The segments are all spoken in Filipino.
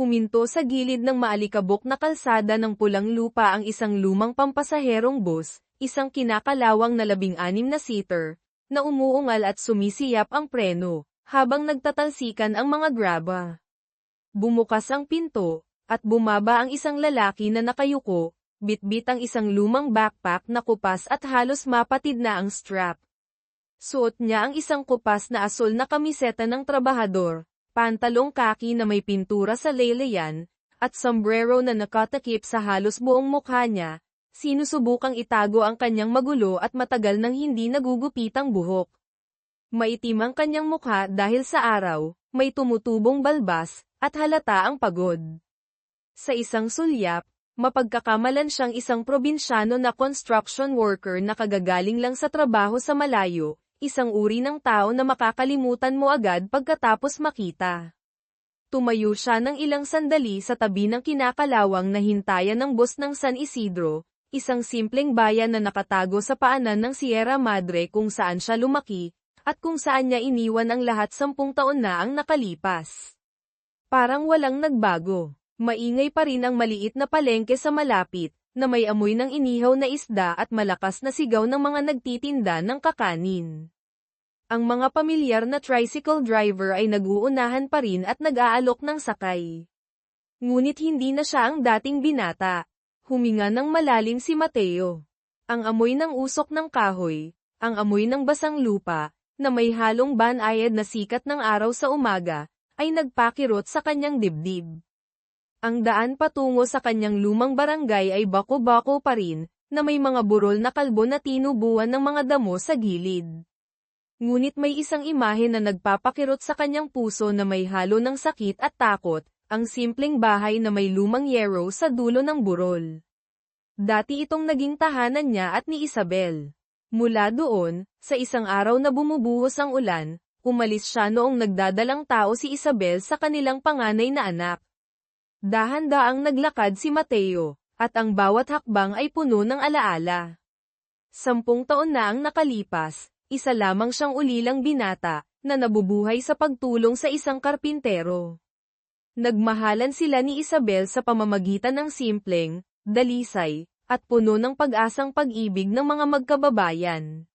Huminto sa gilid ng maalikabok na kalsada ng pulang lupa ang isang lumang pampasaherong bus, isang kinakalawang na 16 na seater, na umuungal at sumisiyap ang preno, habang nagtatalsikan ang mga graba. Bumukas ang pinto, at bumaba ang isang lalaki na nakayuko, bitbit ang isang lumang backpack na kupas at halos mapatid na ang strap. Suot niya ang isang kupas na asul na kamiseta ng trabahador, pantalong kaki na may pintura sa laylayan, at sombrero na nakatakip sa halos buong mukha niya. Sinusubukang itago ang kanyang magulo at matagal nang hindi nagugupitang buhok. Maitim ang kanyang mukha dahil sa araw, may tumutubong balbas, at halata ang pagod. Sa isang sulyap, mapagkakamalan siyang isang probinsyano na construction worker na kagagaling lang sa trabaho sa malayo, isang uri ng tao na makakalimutan mo agad pagkatapos makita. Tumayo siya ng ilang sandali sa tabi ng kinakalawang na hintayan ng bus ng San Isidro, isang simpleng bayan na nakatago sa paanan ng Sierra Madre kung saan siya lumaki, at kung saan niya iniwan ang lahat 10 taon na ang nakalipas. Parang walang nagbago. Maingay pa rin ang maliit na palengke sa malapit, na may amoy ng inihaw na isda at malakas na sigaw ng mga nagtitinda ng kakanin. Ang mga pamilyar na tricycle driver ay nag-uunahan pa rin at nag-aalok ng sakay. Ngunit hindi na siya ang dating binata. Huminga ng malalim si Mateo. Ang amoy ng usok ng kahoy, ang amoy ng basang lupa, na may halong banayad na sikat ng araw sa umaga, ay nagpakirot sa kanyang dibdib. Ang daan patungo sa kanyang lumang barangay ay bako-bako pa rin, na may mga burol na kalbo na tinubuan ng mga damo sa gilid. Ngunit may isang imahe na nagpapakirot sa kanyang puso na may halo ng sakit at takot, ang simpleng bahay na may lumang yero sa dulo ng burol. Dati itong naging tahanan niya at ni Isabel. Mula doon, sa isang araw na bumubuhos ang ulan, umalis siya noong nagdadalang tao si Isabel sa kanilang panganay na anak. Dahan-daang naglakad si Mateo, at ang bawat hakbang ay puno ng alaala. 10 taon na ang nakalipas, isa lamang siyang ulilang binata, na nabubuhay sa pagtulong sa isang karpintero. Nagmahalan sila ni Isabel sa pamamagitan ng simpleng, dalisay, at puno ng pag-asang pag-ibig ng mga magkababayan.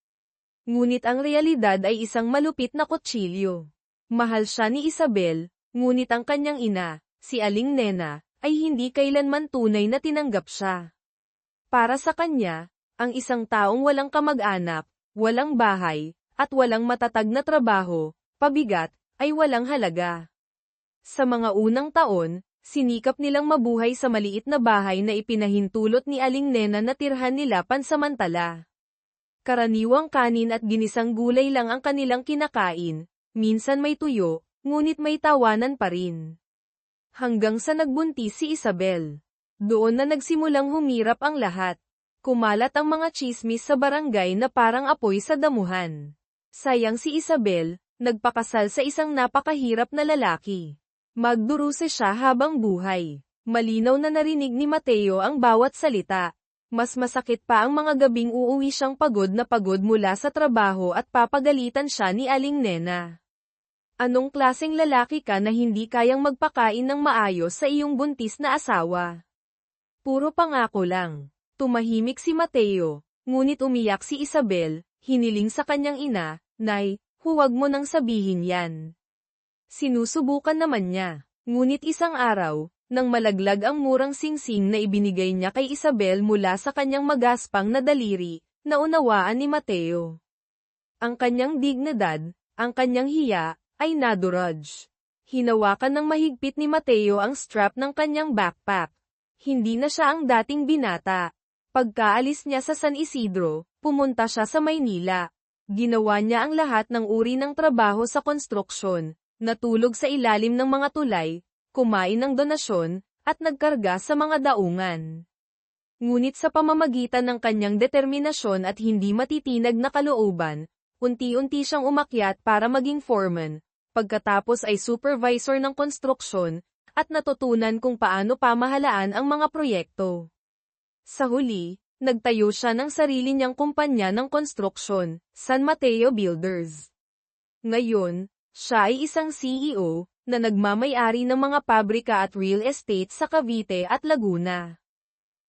Ngunit ang realidad ay isang malupit na kutsilyo. Mahal siya ni Isabel, ngunit ang kanyang ina, si Aling Nena, ay hindi kailanman tunay na tinanggap siya. Para sa kanya, ang isang taong walang kamag-anak, walang bahay, at walang matatag na trabaho, pabigat, ay walang halaga. Sa mga unang taon, sinikap nilang mabuhay sa maliit na bahay na ipinahintulot ni Aling Nena na tirhan nila pansamantala. Karaniwang kanin at ginisang gulay lang ang kanilang kinakain, minsan may tuyo, ngunit may tawanan pa rin. Hanggang sa nagbuntis si Isabel. Doon na nagsimulang humirap ang lahat. Kumalat ang mga tsismis sa barangay na parang apoy sa damuhan. Sayang si Isabel, nagpakasal sa isang napakahirap na lalaki. Magduruse siya habang buhay. Malinaw na narinig ni Mateo ang bawat salita. Mas masakit pa ang mga gabing uuwi siyang pagod na pagod mula sa trabaho at papagalitan siya ni Aling Nena. Anong klaseng lalaki ka na hindi kayang magpakain ng maayos sa iyong buntis na asawa? Puro pangako lang. Tumahimik si Mateo, ngunit umiyak si Isabel, hiniling sa kanyang ina, "Nay, huwag mo nang sabihin yan." Sinusubukan naman niya, ngunit isang araw, nang malaglag ang murang singsing na ibinigay niya kay Isabel mula sa kanyang magaspang na daliri, naunawaan ni Mateo. Ang kanyang dignidad, ang kanyang hiya, ay nadurog. Hinawakan ng mahigpit ni Mateo ang strap ng kanyang backpack. Hindi na siya ang dating binata. Pagkaalis niya sa San Isidro, pumunta siya sa Maynila. Ginawa niya ang lahat ng uri ng trabaho sa konstruksyon, natulog sa ilalim ng mga tulay, kumain ng donasyon, at nagkarga sa mga daungan. Ngunit sa pamamagitan ng kanyang determinasyon at hindi matitinag na kalooban, unti-unti siyang umakyat para maging foreman, pagkatapos ay supervisor ng konstruksyon, at natutunan kung paano pamahalaan ang mga proyekto. Sa huli, nagtayo siya ng sarili niyang kumpanya ng konstruksyon, San Mateo Builders. Ngayon, siya ay isang CEO, na nagmamay-ari ng mga pabrika at real estate sa Cavite at Laguna.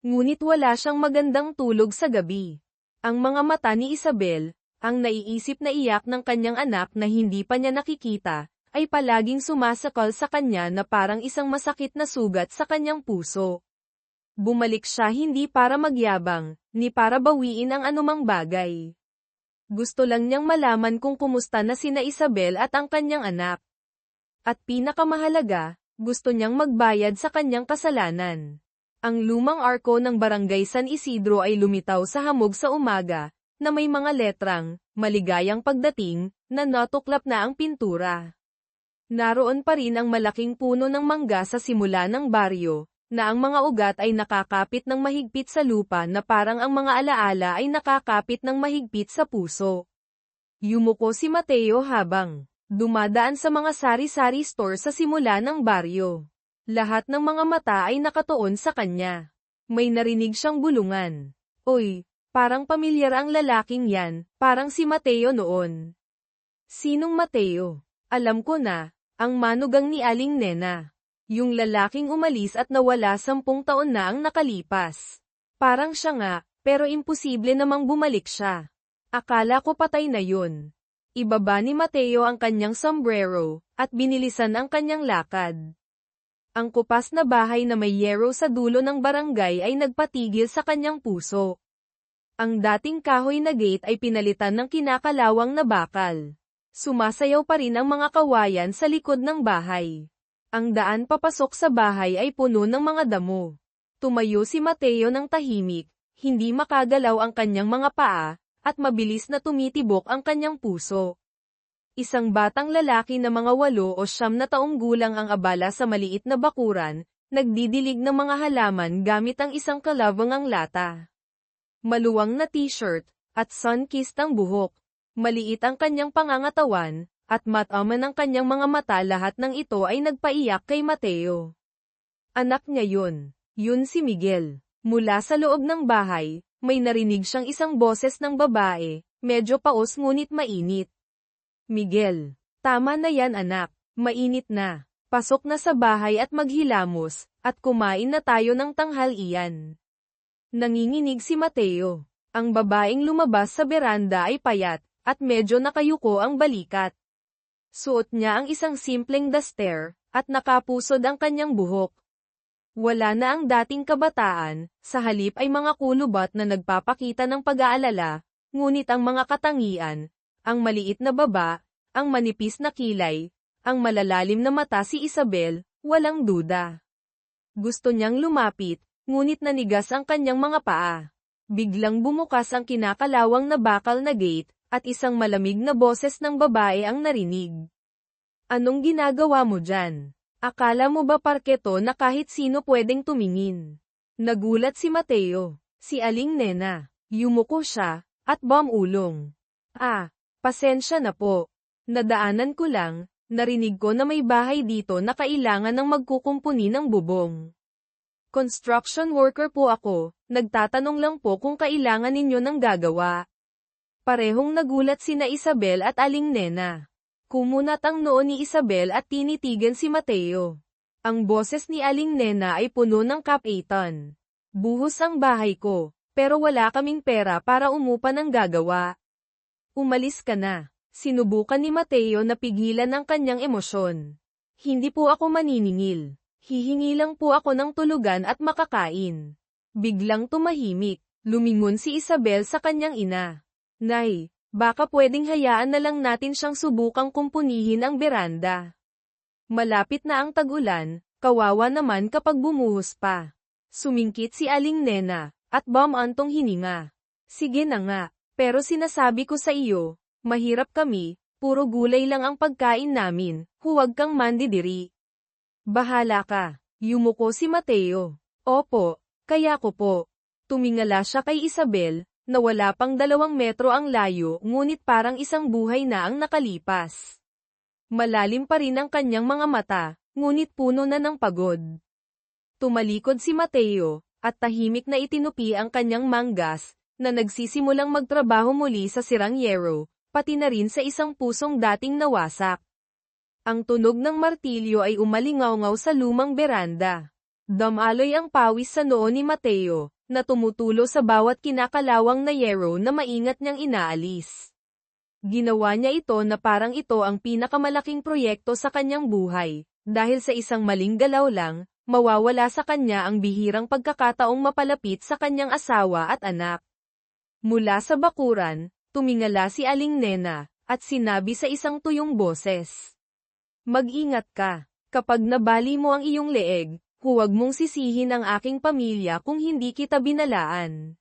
Ngunit wala siyang magandang tulog sa gabi. Ang mga mata ni Isabel, ang naiisip na iyak ng kanyang anak na hindi pa niya nakikita, ay palaging sumasakal sa kanya na parang isang masakit na sugat sa kanyang puso. Bumalik siya hindi para magyabang, ni para bawiin ang anumang bagay. Gusto lang niyang malaman kung kumusta na sina Isabel at ang kanyang anak. At pinakamahalaga, gusto niyang magbayad sa kanyang kasalanan. Ang lumang arko ng Barangay San Isidro ay lumitaw sa hamog sa umaga, na may mga letrang, maligayang pagdating, na natuklap na ang pintura. Naroon pa rin ang malaking puno ng mangga sa simula ng baryo, na ang mga ugat ay nakakapit ng mahigpit sa lupa na parang ang mga alaala ay nakakapit ng mahigpit sa puso. Yumuko si Mateo habang dumadaan sa mga sari-sari store sa simula ng baryo. Lahat ng mga mata ay nakatuon sa kanya. May narinig siyang bulungan. Oy, parang pamilyar ang lalaking yan, parang si Mateo noon. Sinong Mateo? Alam ko na, ang manugang ni Aling Nena. Yung lalaking umalis at nawala 10 taon na ang nakalipas. Parang siya nga, pero imposible namang bumalik siya. Akala ko patay na yun. Ibaba ni Mateo ang kanyang sombrero, at binilisan ang kanyang lakad. Ang kupas na bahay na may yero sa dulo ng barangay ay nagpatigil sa kanyang puso. Ang dating kahoy na gate ay pinalitan ng kinakalawang na bakal. Sumasayaw pa rin ang mga kawayan sa likod ng bahay. Ang daan papasok sa bahay ay puno ng mga damo. Tumayo si Mateo ng tahimik, hindi makagalaw ang kanyang mga paa, at mabilis na tumitibok ang kanyang puso. Isang batang lalaki na mga 8 o 9 na taong gulang ang abala sa maliit na bakuran, nagdidilig ng mga halaman gamit ang isang kalabangang lata. Maluwang na t-shirt, at sun-kissed ang buhok. Maliit ang kanyang pangangatawan, at mataman ang kanyang mga mata. Lahat ng ito ay nagpaiyak kay Mateo. Anak niya yun. Yun si Miguel. Mula sa loob ng bahay, may narinig siyang isang boses ng babae, medyo paos ngunit mainit. Miguel, tama na yan anak, mainit na. Pasok na sa bahay at maghilamos, at kumain na tayo ng tanghalian. Nanginginig si Mateo. Ang babaeng lumabas sa beranda ay payat, at medyo nakayuko ang balikat. Suot niya ang isang simpleng duster, at nakapusod ang kanyang buhok. Wala na ang dating kabataan, sa halip ay mga kulubat na nagpapakita ng pag-aalala, ngunit ang mga katangian, ang maliit na baba, ang manipis na kilay, ang malalalim na mata si Isabel, walang duda. Gusto niyang lumapit, ngunit nanigas ang kanyang mga paa. Biglang bumukas ang kinakalawang na bakal na gate, at isang malamig na boses ng babae ang narinig. Anong ginagawa mo dyan? Akala mo ba parketo na kahit sino pwedeng tumingin? Nagulat si Mateo. Si Aling Nena. Yumuko siya, at bumulong. Pasensya na po. Nadaanan ko lang, narinig ko na may bahay dito na kailangan ng magkukumpuni ng bubong. Construction worker po ako, nagtatanong lang po kung kailangan ninyo ng gagawa. Parehong nagulat sina Isabel at Aling Nena. Kumunat ang noo ni Isabel at tinitigan si Mateo. Ang boses ni Aling Nena ay puno ng kapaitan. Buhos ang bahay ko, pero wala kaming pera para umupa ng gagawa. Umalis ka na. Sinubukan ni Mateo na pigilan ang kanyang emosyon. Hindi po ako maniningil. Hihingi lang po ako ng tulugan at makakain. Biglang tumahimik. Lumingon si Isabel sa kanyang ina. Nay, baka pwedeng hayaan na lang natin siyang subukang kumpunihin ang beranda. Malapit na ang tag-ulan, kawawa naman kapag bumuhos pa. Sumingkit si Aling Nena, at bumantong hininga. Sige na nga, pero sinasabi ko sa iyo, mahirap kami, puro gulay lang ang pagkain namin, huwag kang mandidiri. Bahala ka, yumuko si Mateo. Opo, kaya ko po. Tumingala siya kay Isabel, na wala pang 2 metro ang layo ngunit parang isang buhay na ang nakalipas. Malalim pa rin ang kanyang mga mata, ngunit puno na ng pagod. Tumalikod si Mateo, at tahimik na itinupi ang kanyang manggas, na nagsisimulang magtrabaho muli sa sirang yero, pati na rin sa isang pusong dating nawasak. Ang tunog ng martilyo ay umalingaw-ngaw sa lumang beranda. Damaloy ang pawis sa noo ni Mateo, na tumutulo sa bawat kinakalawang na yero na maingat niyang inaalis. Ginawa niya ito na parang ito ang pinakamalaking proyekto sa kanyang buhay, dahil sa isang maling galaw lang, mawawala sa kanya ang bihirang pagkakataong mapalapit sa kanyang asawa at anak. Mula sa bakuran, tumingala si Aling Nena, at sinabi sa isang tuyong boses. Mag-ingat ka. Kapag nabali mo ang iyong leeg, huwag mong sisihin ang aking pamilya kung hindi kita binalaan.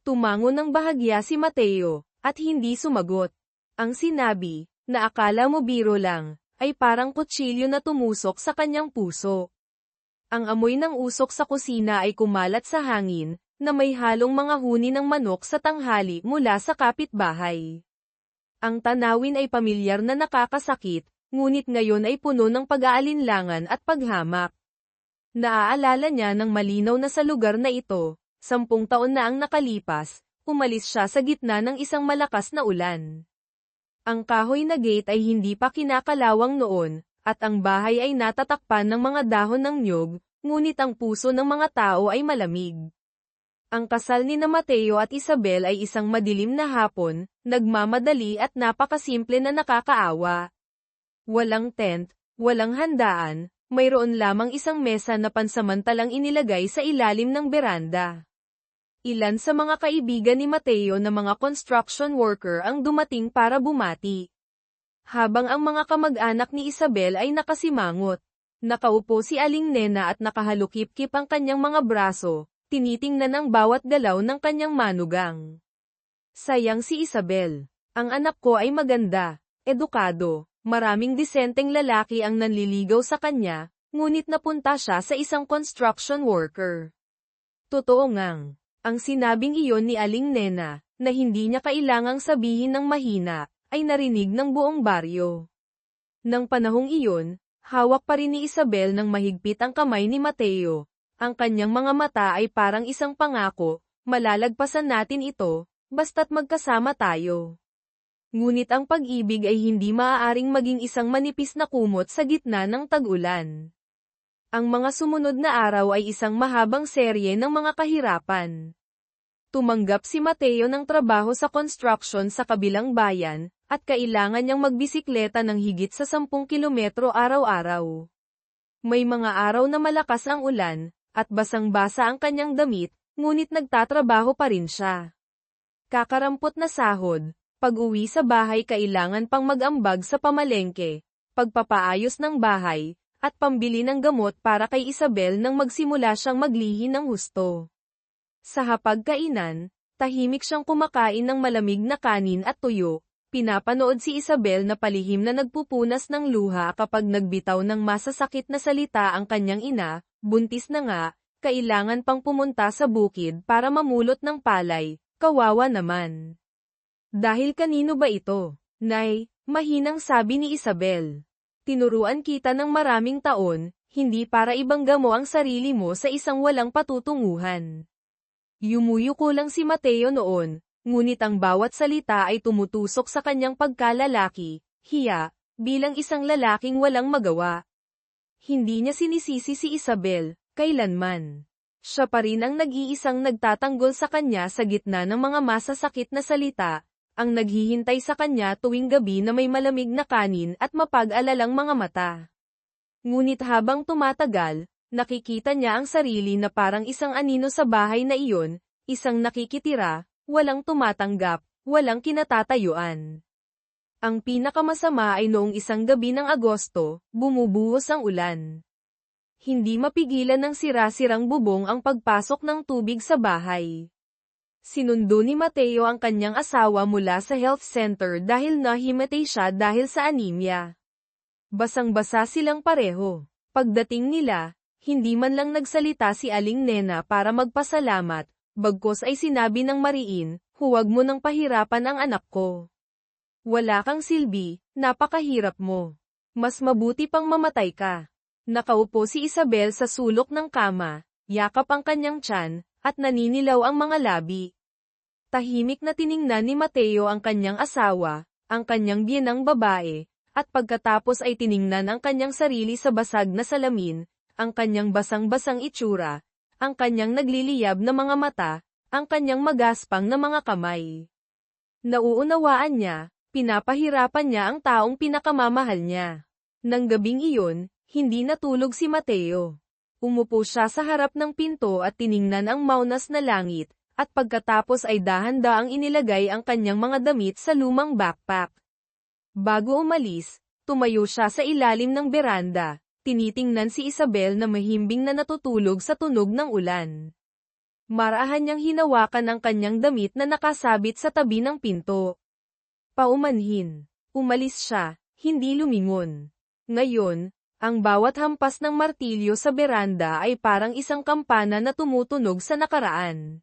Tumango ng bahagya si Mateo, at hindi sumagot. Ang sinabi, na akala mo biro lang, ay parang kutsilyo na tumusok sa kanyang puso. Ang amoy ng usok sa kusina ay kumalat sa hangin, na may halong mga huni ng manok sa tanghali mula sa kapitbahay. Ang tanawin ay pamilyar na nakakasakit, ngunit ngayon ay puno ng pag-aalinlangan at paghamak. Naaalala niya ng malinaw na sa lugar na ito, 10 taon na ang nakalipas, umalis siya sa gitna ng isang malakas na ulan. Ang kahoy na gate ay hindi pa kinakalawang noon, at ang bahay ay natatakpan ng mga dahon ng niyog, ngunit ang puso ng mga tao ay malamig. Ang kasal ni na Mateo at Isabel ay isang madilim na hapon, nagmamadali at napakasimple na nakakaawa. Walang tent, walang handaan, mayroon lamang isang mesa na pansamantalang inilagay sa ilalim ng beranda. Ilan sa mga kaibigan ni Mateo na mga construction worker ang dumating para bumati. Habang ang mga kamag-anak ni Isabel ay nakasimangot. Nakaupo si Aling Nena at nakahalukip-kip ang kanyang mga braso, tinitingnan ang bawat galaw ng kanyang manugang. Sayang si Isabel. Ang anak ko ay maganda, edukado, maraming disenteng lalaki ang nanliligaw sa kanya, ngunit napunta siya sa isang construction worker. Totoo ngang, ang sinabing iyon ni Aling Nena, na hindi niya kailangang sabihin ng mahina, ay narinig ng buong baryo. Nang panahong iyon, hawak pa rin ni Isabel ng mahigpit ang kamay ni Mateo. Ang kanyang mga mata ay parang isang pangako, malalagpasan natin ito, basta't magkasama tayo. Ngunit ang pag-ibig ay hindi maaaring maging isang manipis na kumot sa gitna ng tag-ulan. Ang mga sumunod na araw ay isang mahabang serye ng mga kahirapan. Tumanggap si Mateo ng trabaho sa construction sa kabilang bayan, at kailangan niyang magbisikleta ng higit sa 10 kilometro araw-araw. May mga araw na malakas ang ulan, at basang-basa ang kanyang damit, ngunit nagtatrabaho pa rin siya. Kakarampot na sahod, pag-uwi sa bahay kailangan pang mag-ambag sa pamalengke, pagpapaayos ng bahay, at pambili ng gamot para kay Isabel nang magsimula siyang maglihi ng husto. Sa hapagkainan, tahimik siyang kumakain ng malamig na kanin at tuyo. Pinapanood si Isabel na palihim na nagpupunas ng luha kapag nagbitaw ng masasakit na salita ang kanyang ina, buntis na nga, kailangan pang pumunta sa bukid para mamulot ng palay, kawawa naman. Dahil kanino ba ito? Nay, mahinang sabi ni Isabel. Tinuruan kita ng maraming taon, hindi para ibangga mo ang sarili mo sa isang walang patutunguhan. Yumuyuko lang si Mateo noon, ngunit ang bawat salita ay tumutusok sa kanyang pagkalalaki, hiya, bilang isang lalaking walang magawa. Hindi niya sinisisi si Isabel, kailanman. Siya pa rin ang nag-iisang nagtatanggol sa kanya sa gitna ng mga masasakit na salita, ang naghihintay sa kanya tuwing gabi na may malamig na kanin at mapag-alalang mga mata. Ngunit habang tumatagal, nakikita niya ang sarili na parang isang anino sa bahay na iyon, isang nakikitira, walang tumatanggap, walang kinatatayuan. Ang pinakamasama ay noong isang gabi ng Agosto, bumubuhos ang ulan. Hindi mapigilan ng sira-sirang bubong ang pagpasok ng tubig sa bahay. Sinundo ni Mateo ang kanyang asawa mula sa health center dahil nahimatay siya dahil sa anemia. Basang-basa silang pareho. Pagdating nila, hindi man lang nagsalita si Aling Nena para magpasalamat, bagkus ay sinabi ng mariin, huwag mo nang pahirapan ang anak ko. Wala kang silbi, napakahirap mo. Mas mabuti pang mamatay ka. Nakaupo si Isabel sa sulok ng kama, yakap ang kanyang tiyan, at naninilaw ang mga labi. Tahimik na tiningnan ni Mateo ang kanyang asawa, ang kanyang biyenang babae, at pagkatapos ay tiningnan ang kanyang sarili sa basag na salamin, ang kanyang basang-basang itsura, ang kanyang nagliliyab na mga mata, ang kanyang magaspang na mga kamay. Nauunawaan niya, pinapahirapan niya ang taong pinakamamahal niya. Nang gabing iyon, hindi natulog si Mateo. Umupo siya sa harap ng pinto at tiningnan ang maunas na langit, at pagkatapos ay dahan-daang inilagay ang kanyang mga damit sa lumang backpack. Bago umalis, tumayo siya sa ilalim ng beranda, tinitingnan si Isabel na mahimbing na natutulog sa tunog ng ulan. Marahan niyang hinawakan ang kanyang damit na nakasabit sa tabi ng pinto. Paumanhin. Umalis siya, hindi lumingon. Ngayon, ang bawat hampas ng martilyo sa beranda ay parang isang kampana na tumutunog sa nakaraan.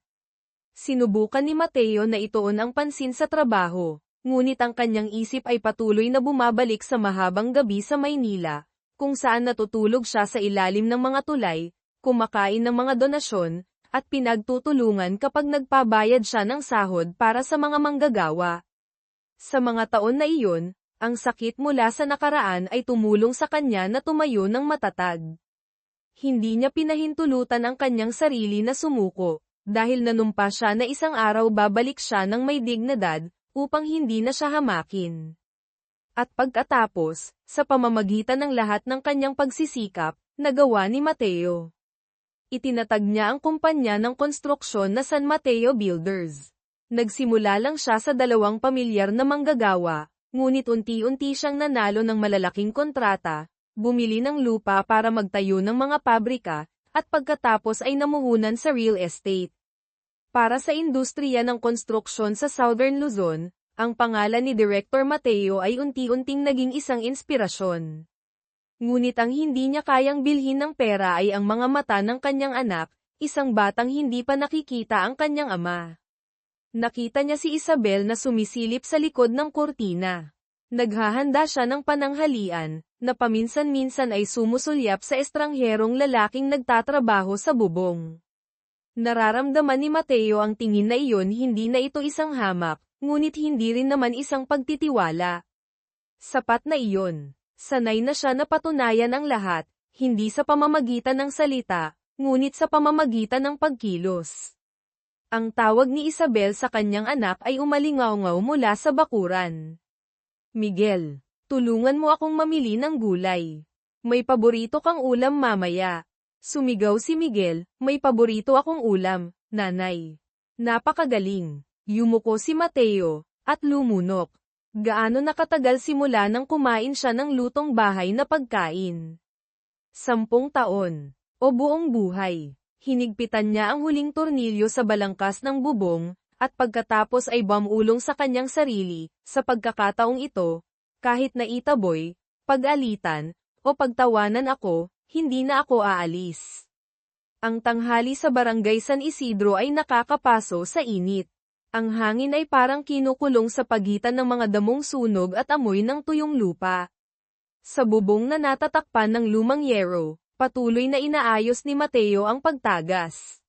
Sinubukan ni Mateo na ituon ang pansin sa trabaho, ngunit ang kanyang isip ay patuloy na bumabalik sa mahabang gabi sa Maynila, kung saan natutulog siya sa ilalim ng mga tulay, kumakain ng mga donasyon, at pinagtutulungan kapag nagpabayad siya ng sahod para sa mga manggagawa. Sa mga taon na iyon, ang sakit mula sa nakaraan ay tumulong sa kanya na tumayo ng matatag. Hindi niya pinahintulutan ang kanyang sarili na sumuko, dahil nanumpa siya na isang araw babalik siya ng may dignidad, upang hindi na siya hamakin. At pagkatapos, sa pamamagitan ng lahat ng kanyang pagsisikap, nagawa ni Mateo. Itinatag niya ang kumpanya ng konstruksyon na San Mateo Builders. Nagsimula lang siya sa 2 pamilyar na manggagawa, ngunit unti-unti siyang nanalo ng malalaking kontrata, bumili ng lupa para magtayo ng mga pabrika, at pagkatapos ay namuhunan sa real estate. Para sa industriya ng konstruksyon sa Southern Luzon, ang pangalan ni Director Mateo ay unti-unting naging isang inspirasyon. Ngunit ang hindi niya kayang bilhin ng pera ay ang mga mata ng kanyang anak, isang batang hindi pa nakikita ang kanyang ama. Nakita niya si Isabel na sumisilip sa likod ng kurtina. Naghahanda siya ng pananghalian, na paminsan-minsan ay sumusulyap sa estrangherong lalaking nagtatrabaho sa bubong. Nararamdaman ni Mateo ang tingin na iyon, hindi na ito isang hamak, ngunit hindi rin naman isang pagtitiwala. Sapat na iyon. Sanay na siya na patunayan ang lahat, hindi sa pamamagitan ng salita, ngunit sa pamamagitan ng pagkilos. Ang tawag ni Isabel sa kanyang anak ay umalingaw-ngaw mula sa bakuran. Miguel, tulungan mo akong mamili ng gulay. May paborito kang ulam mamaya. Sumigaw si Miguel, may paborito akong ulam, nanay. Napakagaling. Yumuko si Mateo, at lumunok. Gaano nakatagal simula nang kumain siya ng lutong bahay na pagkain? 10 taon. O buong buhay. Hinigpitan niya ang huling tornilyo sa balangkas ng bubong, at pagkatapos ay bumulong sa kanyang sarili, sa pagkakataong ito, kahit na itaboy, pag-alitan, o pagtawanan ako, hindi na ako aalis. Ang tanghali sa barangay San Isidro ay nakakapaso sa init. Ang hangin ay parang kinukulong sa pagitan ng mga damong sunog at amoy ng tuyong lupa. Sa bubong na natatakpan ng lumang yero, patuloy na inaayos ni Mateo ang pagtagas.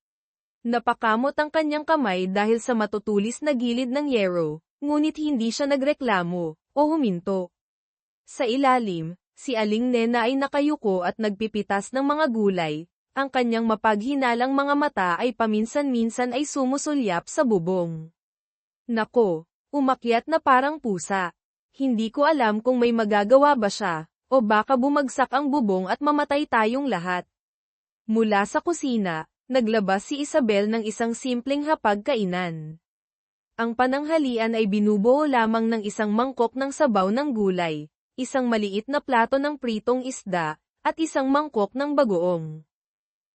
Napakamot ang kanyang kamay dahil sa matutulis na gilid ng yero, ngunit hindi siya nagreklamo o huminto. Sa ilalim, si Aling Nena ay nakayuko at nagpipitas ng mga gulay, ang kanyang mapaghinalang mga mata ay paminsan-minsan ay sumusulyap sa bubong. Nako, umakyat na parang pusa. Hindi ko alam kung may magagawa ba siya, o baka bumagsak ang bubong at mamatay tayong lahat. Mula sa kusina, naglabas si Isabel ng isang simpleng hapag-kainan. Ang pananghalian ay binubuo lamang ng isang mangkok ng sabaw ng gulay, isang maliit na plato ng pritong isda, at isang mangkok ng bagoong.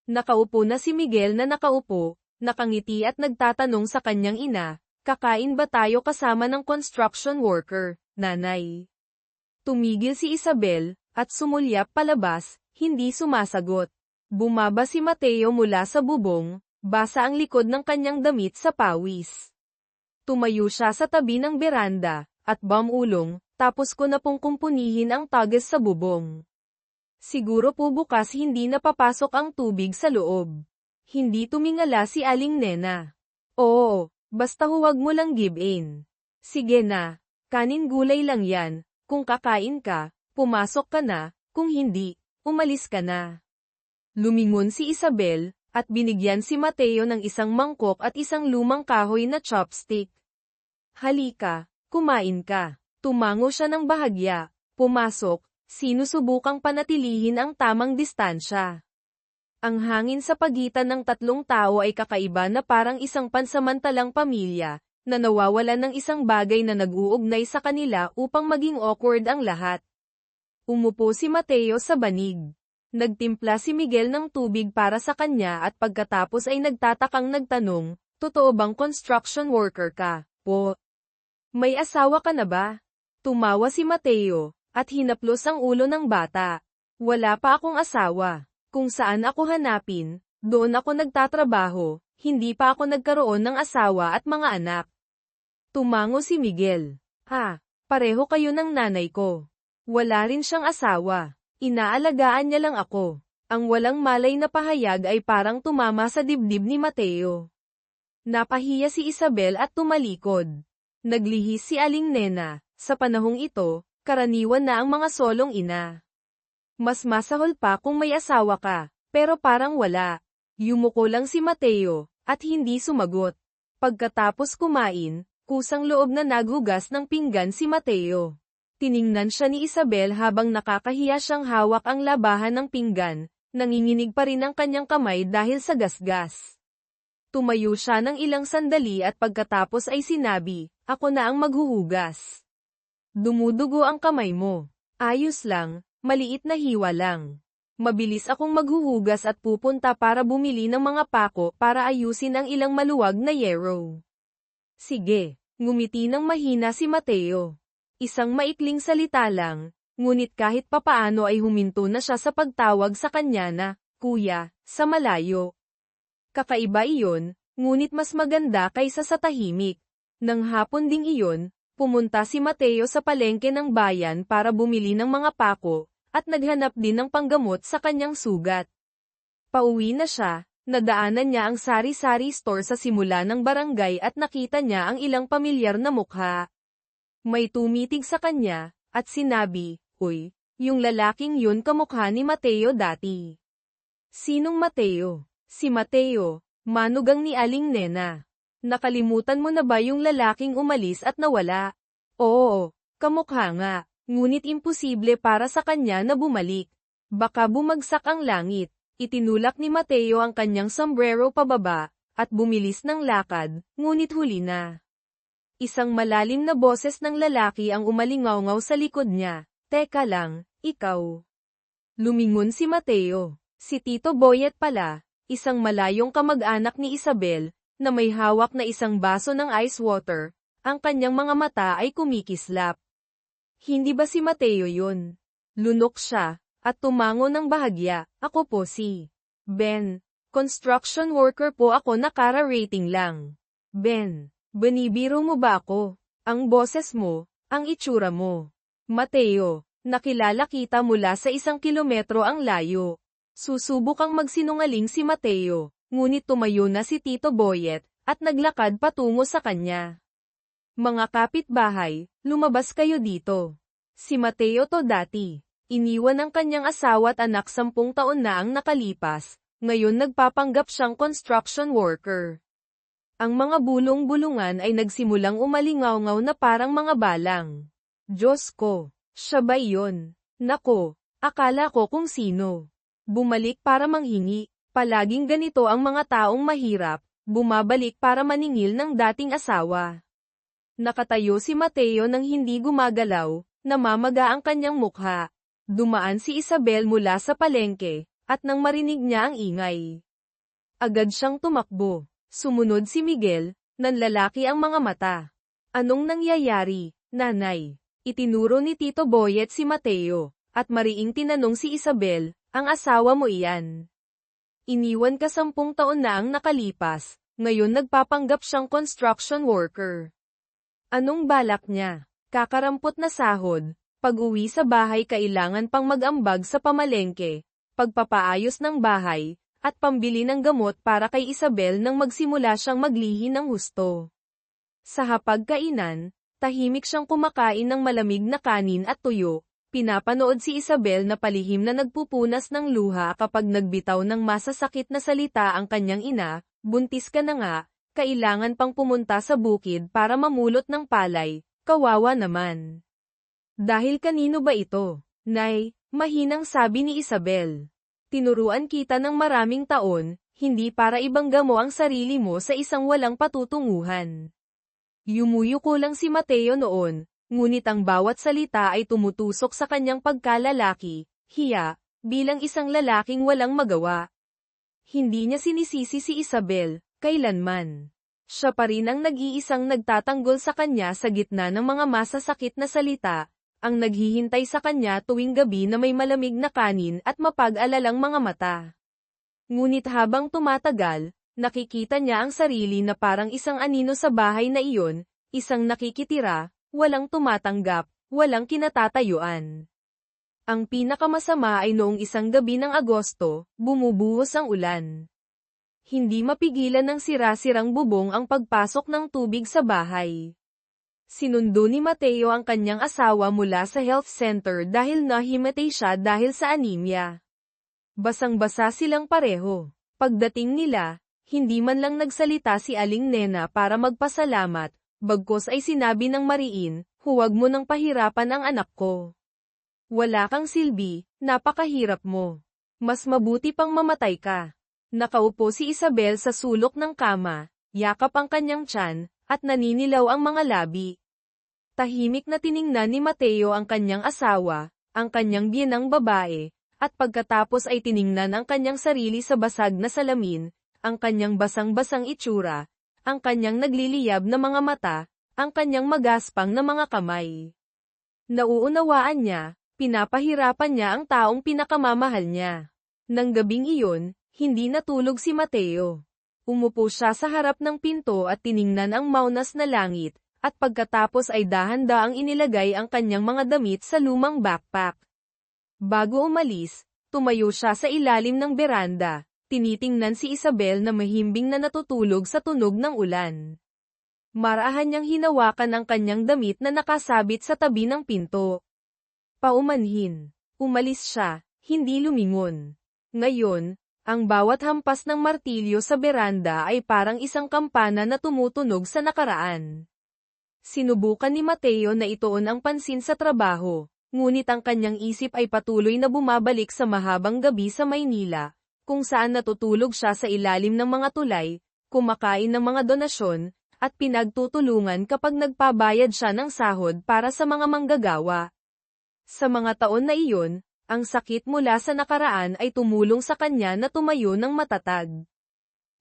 Nakaupo na si Miguel na nakaupo, nakangiti at nagtatanong sa kanyang ina, "Kakain ba tayo kasama ng construction worker, nanay?" Tumigil si Isabel, at sumulyap palabas, hindi sumasagot. Bumaba si Mateo mula sa bubong, basa ang likod ng kanyang damit sa pawis. Tumayo siya sa tabi ng beranda, at bumulong, "Tapos ko na pong kumpunihin ang tagas sa bubong. Siguro po bukas hindi napapasok ang tubig sa loob." Hindi tumingala si Aling Nena. "Oo. Basta huwag mo lang give in." "Sige na. Kanin gulay lang yan, Kung kakain ka, pumasok ka na, kung hindi, umalis ka na. Lumingon si Isabel, at binigyan si Mateo ng isang mangkok at isang lumang kahoy na chopstick. Halika, kumain ka. Tumango siya ng bahagya. Pumasok, sinusubukang panatilihin ang tamang distansya. Ang hangin sa pagitan ng tatlong tao ay kakaiba na parang isang pansamantalang pamilya, na nawawalan ng isang bagay na nag-uugnay sa kanila upang maging awkward ang lahat. Umupo si Mateo sa banig. Nagtimpla si Miguel ng tubig para sa kanya at pagkatapos ay nagtatakang nagtanong, totoo bang construction worker ka, po? May asawa ka na ba? Tumawa si Mateo, at hinaplos ang ulo ng bata. Wala pa akong asawa. Kung saan ako hanapin, doon ako nagtatrabaho, hindi pa ako nagkaroon ng asawa at mga anak. Tumango si Miguel. Pareho kayo ng nanay ko. Wala rin siyang asawa. Inaalagaan niya lang ako. Ang walang malay na pahayag ay parang tumama sa dibdib ni Mateo. Napahiya si Isabel at tumalikod. Naglihis si Aling Nena. Sa panahong ito, karaniwan na ang mga solong ina. Mas masahol pa kung may asawa ka, pero parang wala. Yumuko lang si Mateo, at hindi sumagot. Pagkatapos kumain, kusang loob na naghugas ng pinggan si Mateo. Tiningnan siya ni Isabel habang nakakahiya siyang hawak ang labahan ng pinggan, nanginginig pa rin ang kanyang kamay dahil sa gasgas. Tumayo siya ng ilang sandali at pagkatapos ay sinabi, "Ako na ang maghuhugas." Dumudugo ang kamay mo. Ayos lang. Maliit na hiwa lang. Mabilis akong maghuhugas at pupunta para bumili ng mga pako para ayusin ang ilang maluwag na yero. Sige, ngumiti ng mahina si Mateo. Isang maikling salita lang, ngunit kahit papaano ay huminto na siya sa pagtawag sa kanya na, "Kuya," sa malayo. Kakaiba iyon, ngunit mas maganda kaysa sa tahimik. Nang hapon ding iyon, pumunta si Mateo sa palengke ng bayan para bumili ng mga pako, at naghanap din ng panggamot sa kanyang sugat. Pauwi na siya, nadaanan niya ang sari-sari store sa simula ng barangay at nakita niya ang ilang pamilyar na mukha. May tumitig sa kanya, at sinabi, "Uy, yung lalaking yun kamukha ni Mateo dati." Sinong Mateo? Si Mateo, manugang ni Aling Nena. Nakalimutan mo na ba yung lalaking umalis at nawala? Oo, kamukha nga. Ngunit imposible para sa kanya na bumalik. Baka bumagsak ang langit. Itinulak ni Mateo ang kanyang sombrero pababa, at bumilis ng lakad, ngunit huli na. Isang malalim na boses ng lalaki ang umalingaw-ngaw sa likod niya. "Teka lang, ikaw." Lumingon si Mateo. Si Tito Boyet pala, isang malayong kamag-anak ni Isabel, na may hawak na isang baso ng ice water. Ang kanyang mga mata ay kumikislap. Hindi ba si Mateo yun? Lunok siya, at tumango ng bahagya. "Ako po si Ben. Construction worker po ako na kara-rating lang." "Ben, binibiro mo ba ako? Ang boses mo, ang itsura mo." "Mateo, nakilala kita mula sa 1 kilometro ang layo." Susubukang magsinungaling si Mateo, ngunit tumayo na si Tito Boyet, at naglakad patungo sa kanya. "Mga kapitbahay, lumabas kayo dito." Si Mateo to dati. Iniwan ang kanyang asawa at anak 10 taon na ang nakalipas, ngayon nagpapanggap siyang construction worker. Ang mga bulong-bulungan ay nagsimulang umalingaw-ngaw na parang mga balang. "Diyos ko, siya ba iyon? Nako, akala ko kung sino. Bumalik para manghingi. Palaging ganito ang mga taong mahirap, bumabalik para maningil ng dating asawa." Nakatayo si Mateo nang hindi gumagalaw, namamaga ang kanyang mukha. Dumaan si Isabel mula sa palengke, at nang marinig niya ang ingay, agad siyang tumakbo. Sumunod si Miguel, nanlalaki ang mga mata. "Anong nangyayari, nanay?" Itinuro ni Tito Boyet si Mateo, at mariing tinanong si Isabel, "Ang asawa mo iyan? Iniwan ka 10 taon na ang nakalipas, ngayon nagpapanggap siyang construction worker. Anong balak niya? Kakarampot na sahod, pag-uwi sa bahay kailangan pang mag-ambag sa pamalengke, pagpapaayos ng bahay, at pambili ng gamot para kay Isabel nang magsimula siyang maglihi ng husto. Sa hapagkainan, Tahimik siyang kumakain ng malamig na kanin at tuyo. Pinapanood si Isabel na palihim na nagpupunas ng luha kapag nagbitaw ng masasakit na salita ang kanyang ina, buntis ka na nga, kailangan pang pumunta sa bukid para mamulot ng palay, kawawa naman. Dahil kanino ba ito? Nay, mahinang sabi ni Isabel. Tinuruan kita ng maraming taon, hindi para ibangga mo ang sarili mo sa isang walang patutunguhan. Yumuyuko lang si Mateo noon, ngunit ang bawat salita ay tumutusok sa kanyang pagkalalaki, hiya, bilang isang lalaking walang magawa. Hindi niya sinisisi si Isabel, kailanman. Siya pa rin ang nag-iisang nagtatanggol sa kanya sa gitna ng mga masasakit na salita, ang naghihintay sa kanya tuwing gabi na may malamig na kanin at mapag-alalang mga mata. Ngunit habang tumatagal, nakikita niya ang sarili na parang isang anino sa bahay na iyon, isang nakikitira, walang tumatanggap, walang kinatatayuan. Ang pinakamasama ay noong isang gabi ng Agosto, bumubuhos ang ulan. Hindi mapigilan ng sira-sirang bubong ang pagpasok ng tubig sa bahay. Sinundo ni Mateo ang kanyang asawa mula sa health center dahil nahimatay siya dahil sa anemia. Basang-basa silang pareho. Pagdating nila, hindi man lang nagsalita si Aling Nena para magpasalamat, bagkus ay sinabi ng mariin, huwag mo nang pahirapan ang anak ko. Wala kang silbi, napakahirap mo. Mas mabuti pang mamatay ka. Nakaupo si Isabel sa sulok ng kama, yakap ang kanyang tiyan, at naninilaw ang mga labi. Tahimik na tiningnan ni Mateo ang kanyang asawa, ang kanyang biyenang babae, at pagkatapos ay tiningnan ang kanyang sarili sa basag na salamin, ang kanyang basang-basang itsura, ang kanyang nagliliyab na mga mata, ang kanyang magaspang na mga kamay. Nauunawaan niya, pinapahirapan niya ang taong pinakamamahal niya. Nang gabing iyon, hindi natulog si Mateo. Umupo siya sa harap ng pinto at tiningnan ang maunas na langit, at pagkatapos ay dahan-daang inilagay ang kanyang mga damit sa lumang backpack. Bago umalis, tumayo siya sa ilalim ng beranda, tinitingnan si Isabel na mahimbing na natutulog sa tunog ng ulan. Marahan niyang hinawakan ang kanyang damit na nakasabit sa tabi ng pinto. Paumanhin. Umalis siya, hindi lumingon. Ngayon, ang bawat hampas ng martilyo sa beranda ay parang isang kampana na tumutunog sa nakaraan. Sinubukan ni Mateo na ituon ang pansin sa trabaho, ngunit ang kanyang isip ay patuloy na bumabalik sa mahabang gabi sa Maynila, kung saan natutulog siya sa ilalim ng mga tulay, kumakain ng mga donasyon, at pinagtutulungan kapag nagpabayad siya ng sahod para sa mga manggagawa. Sa mga taon na iyon, ang sakit mula sa nakaraan ay tumulong sa kanya na tumayo ng matatag.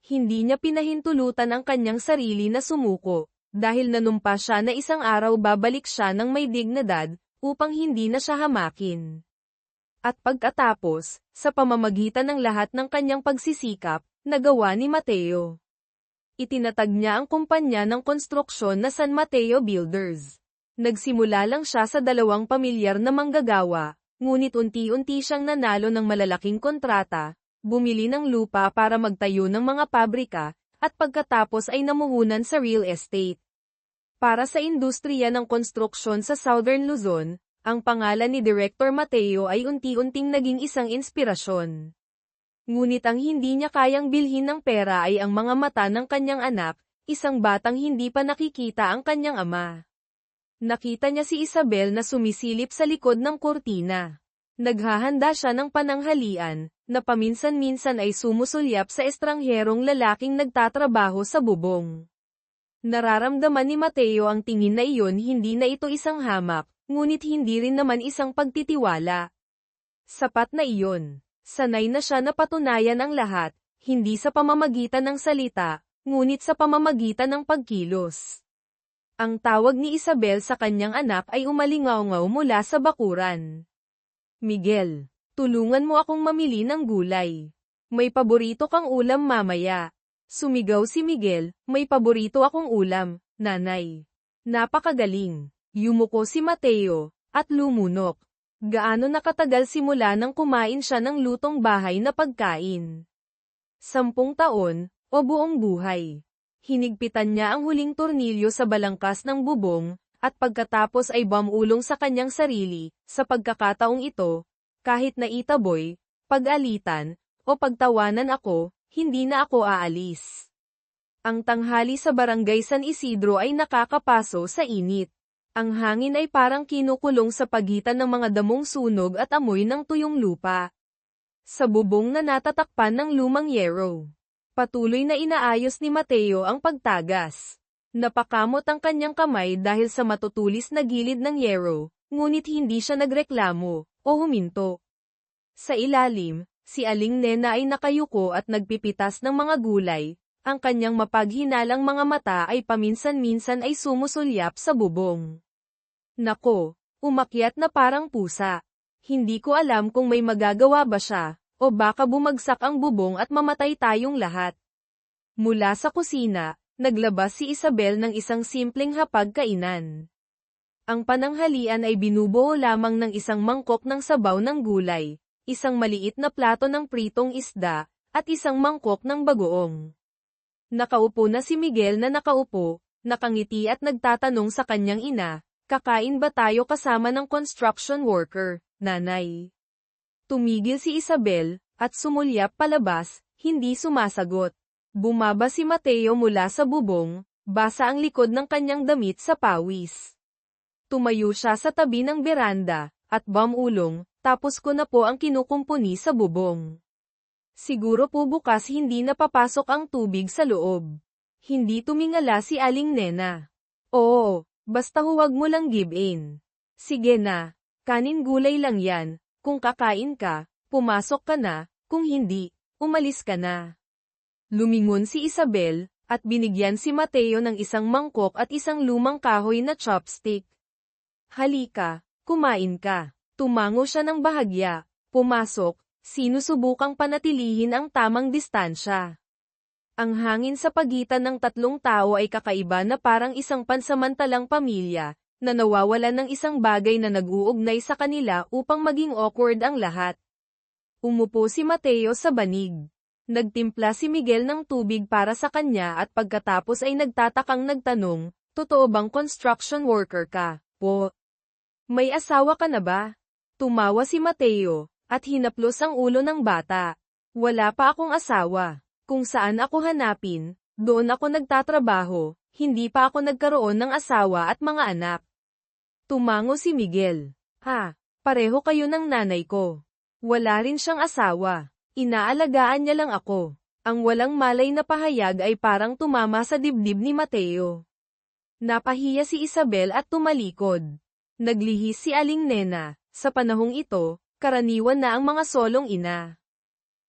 Hindi niya pinahintulutan ang kanyang sarili na sumuko, dahil nanumpa siya na isang araw babalik siya ng may dignidad, upang hindi na siya hamakin. At pagkatapos, sa pamamagitan ng lahat ng kanyang pagsisikap, nagawa ni Mateo. Itinatag niya ang kumpanya ng konstruksyon na San Mateo Builders. Nagsimula lang siya sa 2 pamilyar na manggagawa, ngunit unti-unti siyang nanalo ng malalaking kontrata, bumili ng lupa para magtayo ng mga pabrika, at pagkatapos ay namuhunan sa real estate. Para sa industriya ng konstruksyon sa Southern Luzon, ang pangalan ni Director Mateo ay unti-unting naging isang inspirasyon. Ngunit ang hindi niya kayang bilhin ng pera ay ang mga mata ng kanyang anak, isang batang hindi pa nakikita ang kanyang ama. Nakita niya si Isabel na sumisilip sa likod ng kurtina. Naghahanda siya ng pananghalian, na paminsan-minsan ay sumusulyap sa estrangherong lalaking nagtatrabaho sa bubong. Nararamdaman ni Mateo ang tingin na iyon, hindi na ito isang hamak, ngunit hindi rin naman isang pagtitiwala. Sapat na iyon. Sanay na siya na patunayan ang lahat, hindi sa pamamagitan ng salita, ngunit sa pamamagitan ng pagkilos. Ang tawag ni Isabel sa kanyang anak ay umalingaw-ngaw mula sa bakuran. Miguel, tulungan mo akong mamili ng gulay. May paborito kang ulam mamaya. Sumigaw si Miguel, may paborito akong ulam, nanay. Napakagaling. Yumuko si Mateo, at lumunok. Gaano nakatagal simula nang kumain siya ng lutong bahay na pagkain? 10 taon, o buong buhay. Hinigpitan niya ang huling tornilyo sa balangkas ng bubong, at pagkatapos ay bumulong sa kanyang sarili, sa pagkakataong ito, kahit na itaboy, pag-alitan, o pagtawanan ako, hindi na ako aalis. Ang tanghali sa barangay San Isidro ay nakakapaso sa init. Ang hangin ay parang kinukulong sa pagitan ng mga damong sunog at amoy ng tuyong lupa. Sa bubong na natatakpan ng lumang yero, patuloy na inaayos ni Mateo ang pagtagas. Napakamot ang kanyang kamay dahil sa matutulis na gilid ng yero, ngunit hindi siya nagreklamo o huminto. Sa ilalim, si Aling Nena ay nakayuko at nagpipitas ng mga gulay. Ang kanyang mapaghinalang mga mata ay paminsan-minsan ay sumusulyap sa bubong. Nako, umakyat na parang pusa. Hindi ko alam kung may magagawa ba siya, o baka bumagsak ang bubong at mamatay tayong lahat. Mula sa kusina, naglabas si Isabel ng isang simpleng hapag-kainan. Ang pananghalian ay binubuo lamang ng isang mangkok ng sabaw ng gulay, isang maliit na plato ng pritong isda, at isang mangkok ng bagoong. Nakaupo na si Miguel na nakaupo, nakangiti at nagtatanong sa kanyang ina, kakain ba tayo kasama ng construction worker, nanay? Tumigil si Isabel, at sumulyap palabas, hindi sumasagot. Bumaba si Mateo mula sa bubong, basa ang likod ng kanyang damit sa pawis. Tumayo siya sa tabi ng beranda, at bumulong, tapos ko na po ang kinukumpuni sa bubong. Siguro po bukas hindi napapasok ang tubig sa loob. Hindi tumingala si Aling Nena. Oo, basta huwag mo lang give in. Sige na, kanin gulay lang yan, kung kakain ka, pumasok ka na, kung hindi, umalis ka na. Lumingon si Isabel, at binigyan si Mateo ng isang mangkok at isang lumang kahoy na chopstick. Halika, kumain ka. Tumango siya ng bahagya, pumasok, sinusubukang panatilihin ang tamang distansya. Ang hangin sa pagitan ng tatlong tao ay kakaiba na parang isang pansamantalang pamilya, na nawawalan ng isang bagay na nag-uugnay sa kanila upang maging awkward ang lahat. Umupo si Mateo sa banig. Nagtimpla si Miguel ng tubig para sa kanya at pagkatapos ay nagtatakang nagtanong, totoo bang construction worker ka, po? May asawa ka na ba? Tumawa si Mateo, at hinaplos ang ulo ng bata. Wala pa akong asawa. Kung saan ako hanapin, doon ako nagtatrabaho, hindi pa ako nagkaroon ng asawa at mga anak. Tumango si Miguel. Ha, pareho kayo ng nanay ko. Wala rin siyang asawa. Inaalagaan niya lang ako. Ang walang malay na pahayag ay parang tumama sa dibdib ni Mateo. Napahiya si Isabel at tumalikod. Naglihis si Aling Nena. Sa panahong ito, karaniwan na ang mga solong ina.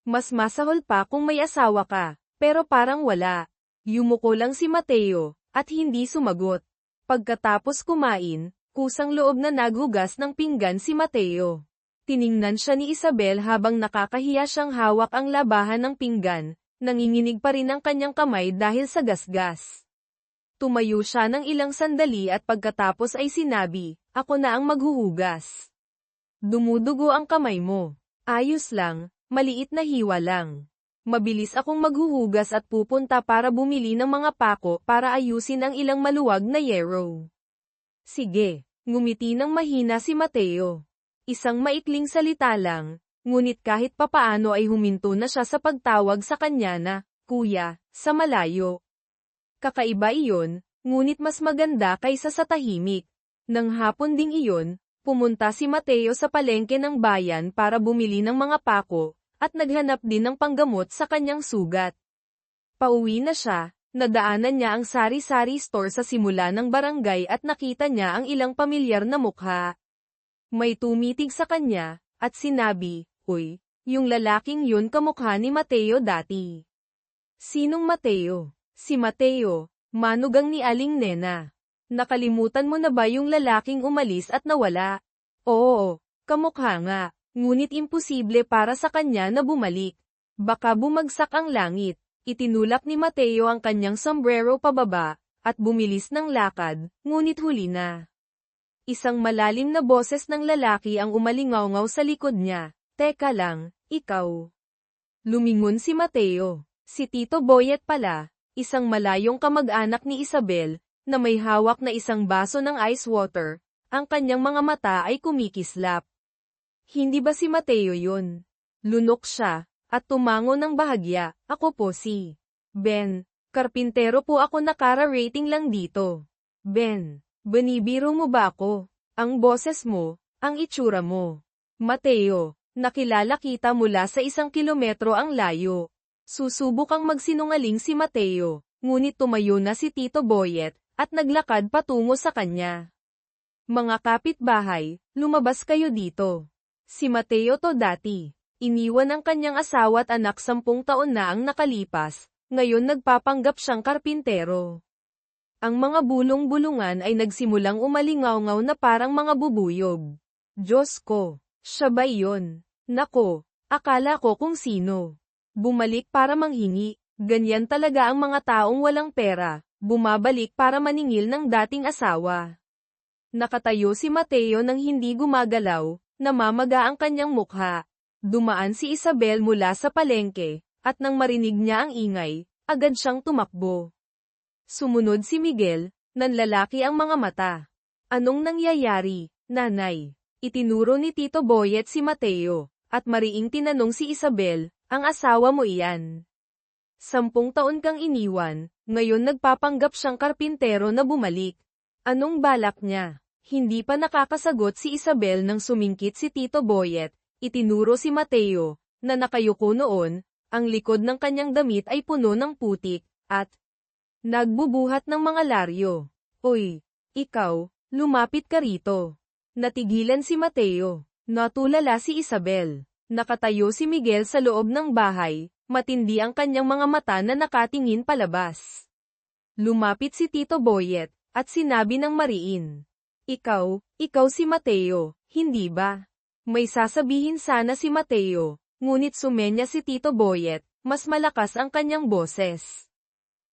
Mas masahol pa kung may asawa ka, pero parang wala. Yumuko lang si Mateo, at hindi sumagot. Pagkatapos kumain, kusang loob na naghugas ng pinggan si Mateo. Tiningnan siya ni Isabel habang nakakahiya siyang hawak ang labahan ng pinggan, nanginginig pa rin ang kanyang kamay dahil sa gasgas. Tumayo siya ng ilang sandali at pagkatapos ay sinabi, ako na ang maghuhugas. Dumudugo ang kamay mo. Ayos lang, maliit na hiwa lang. Mabilis akong maghuhugas at pupunta para bumili ng mga pako para ayusin ang ilang maluwag na yero. Sige, ngumiti ng mahina si Mateo. Isang maikling salita lang, ngunit kahit papaano ay huminto na siya sa pagtawag sa kanya na, Kuya, sa malayo. Kakaiba iyon, ngunit mas maganda kaysa sa tahimik. Nang hapon ding iyon, pumunta si Mateo sa palengke ng bayan para bumili ng mga pako, at naghanap din ng panggamot sa kanyang sugat. Pauwi na siya, nadaanan niya ang sari-sari store sa simula ng barangay at nakita niya ang ilang pamilyar na mukha. May tumitig sa kanya, at sinabi, Uy, yung lalaking yun kamukha ni Mateo dati. Sinong Mateo? Si Mateo, manugang ni Aling Nena. Nakalimutan mo na ba yung lalaking umalis at nawala? Oo, kamukha nga, ngunit imposible para sa kanya na bumalik. Baka bumagsak ang langit. Itinulak ni Mateo ang kanyang sombrero pababa, at bumilis ng lakad, ngunit huli na. Isang malalim na boses ng lalaki ang umalingaw-ngaw sa likod niya. Teka lang, ikaw. Lumingon si Mateo. Si Tito Boyet pala, isang malayong kamag-anak ni Isabel, na may hawak na isang baso ng ice water, ang kanyang mga mata ay kumikislap. Hindi ba si Mateo yun? Lunok siya, at tumango ng bahagya. Ako po si Ben. Karpintero po ako, nakara-rating lang dito. Ben, binibiro mo ba ako? Ang boses mo, ang itsura mo. Mateo, nakilala kita mula sa 1 kilometro ang layo. Susubukang magsinungaling si Mateo, ngunit tumayo na si Tito Boyet, at naglakad patungo sa kanya. Mga kapitbahay, lumabas kayo dito. Si Mateo to dati. Iniwan ang kanyang asawa at anak 10 taon na ang nakalipas, ngayon nagpapanggap siyang karpintero. Ang mga bulong-bulungan ay nagsimulang umalingaw-ngaw na parang mga bubuyog. Diyos ko, siya ba iyon? Nako, akala ko kung sino. Bumalik para manghingi, ganyan talaga ang mga taong walang pera, bumabalik para maningil ng dating asawa. Nakatayo si Mateo nang hindi gumagalaw, namamaga ang kanyang mukha. Dumaan si Isabel mula sa palengke, at nang marinig niya ang ingay, agad siyang tumakbo. Sumunod si Miguel, nanlalaki ang mga mata. Anong nangyayari, nanay? Itinuro ni Tito Boyet si Mateo, at mariing tinanong si Isabel, ang asawa mo iyan. 10 taon kang iniwan, ngayon nagpapanggap siyang karpintero na bumalik. Anong balak niya? Hindi pa nakakasagot si Isabel nang sumingkit si Tito Boyet. Itinuro si Mateo, na nakayuko noon, ang likod ng kanyang damit ay puno ng putik, at nagbubuhat ng mga laryo. Oy, ikaw, lumapit ka rito. Natigilan si Mateo. Natulala si Isabel. Nakatayo si Miguel sa loob ng bahay, matindi ang kanyang mga mata na nakatingin palabas. Lumapit si Tito Boyet, at sinabi ng mariin. Ikaw si Mateo, hindi ba? May sasabihin sana si Mateo, ngunit sumenya si Tito Boyet, mas malakas ang kanyang boses.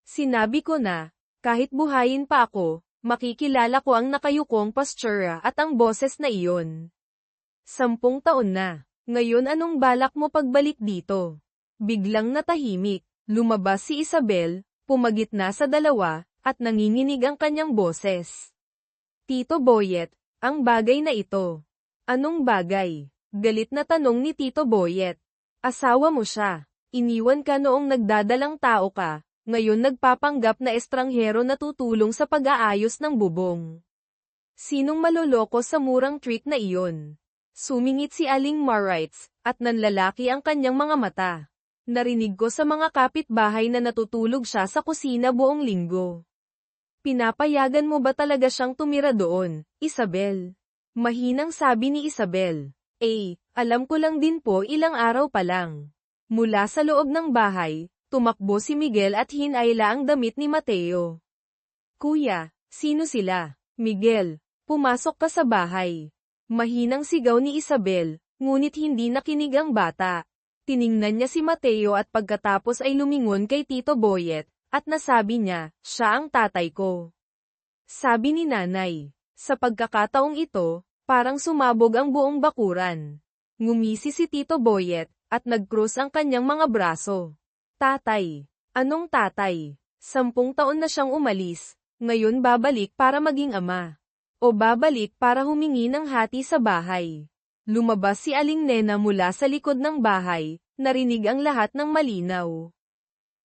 Sinabi ko na, kahit buhayin pa ako, makikilala ko ang nakayukong postura at ang boses na iyon. 10 taon na, ngayon anong balak mo pagbalik dito? Biglang natahimik, lumabas si Isabel, pumagitna sa dalawa, at nanginginig ang kanyang boses. Tito Boyet, ang bagay na ito. Anong bagay? Galit na tanong ni Tito Boyet. Asawa mo siya. Iniwan ka noong nagdadalang tao ka, ngayon nagpapanggap na estranghero na tutulong sa pag-aayos ng bubong. Sinong maloloko sa murang trick na iyon? Sumingit si Aling Marites, at nanlalaki ang kanyang mga mata. Narinig ko sa mga kapitbahay na natutulog siya sa kusina buong linggo. Pinapayagan mo ba talaga siyang tumira doon, Isabel? Mahinang sabi ni Isabel. Alam ko lang din po, ilang araw pa lang. Mula sa loob ng bahay, tumakbo si Miguel at hinayla ang damit ni Mateo. Kuya, sino sila? Miguel, pumasok ka sa bahay. Mahinang sigaw ni Isabel, ngunit hindi nakinig ang bata. Tiningnan niya si Mateo at pagkatapos ay lumingon kay Tito Boyet, at nasabi niya, siya ang tatay ko. Sabi ni nanay. Sa pagkakataong ito, parang sumabog ang buong bakuran. Ngumisi si Tito Boyet, at nag-cross ang kanyang mga braso. Tatay. Anong tatay? 10 taon na siyang umalis, ngayon babalik para maging ama. O babalik para humingi ng hati sa bahay. Lumabas si Aling Nena mula sa likod ng bahay, narinig ang lahat ng malinaw.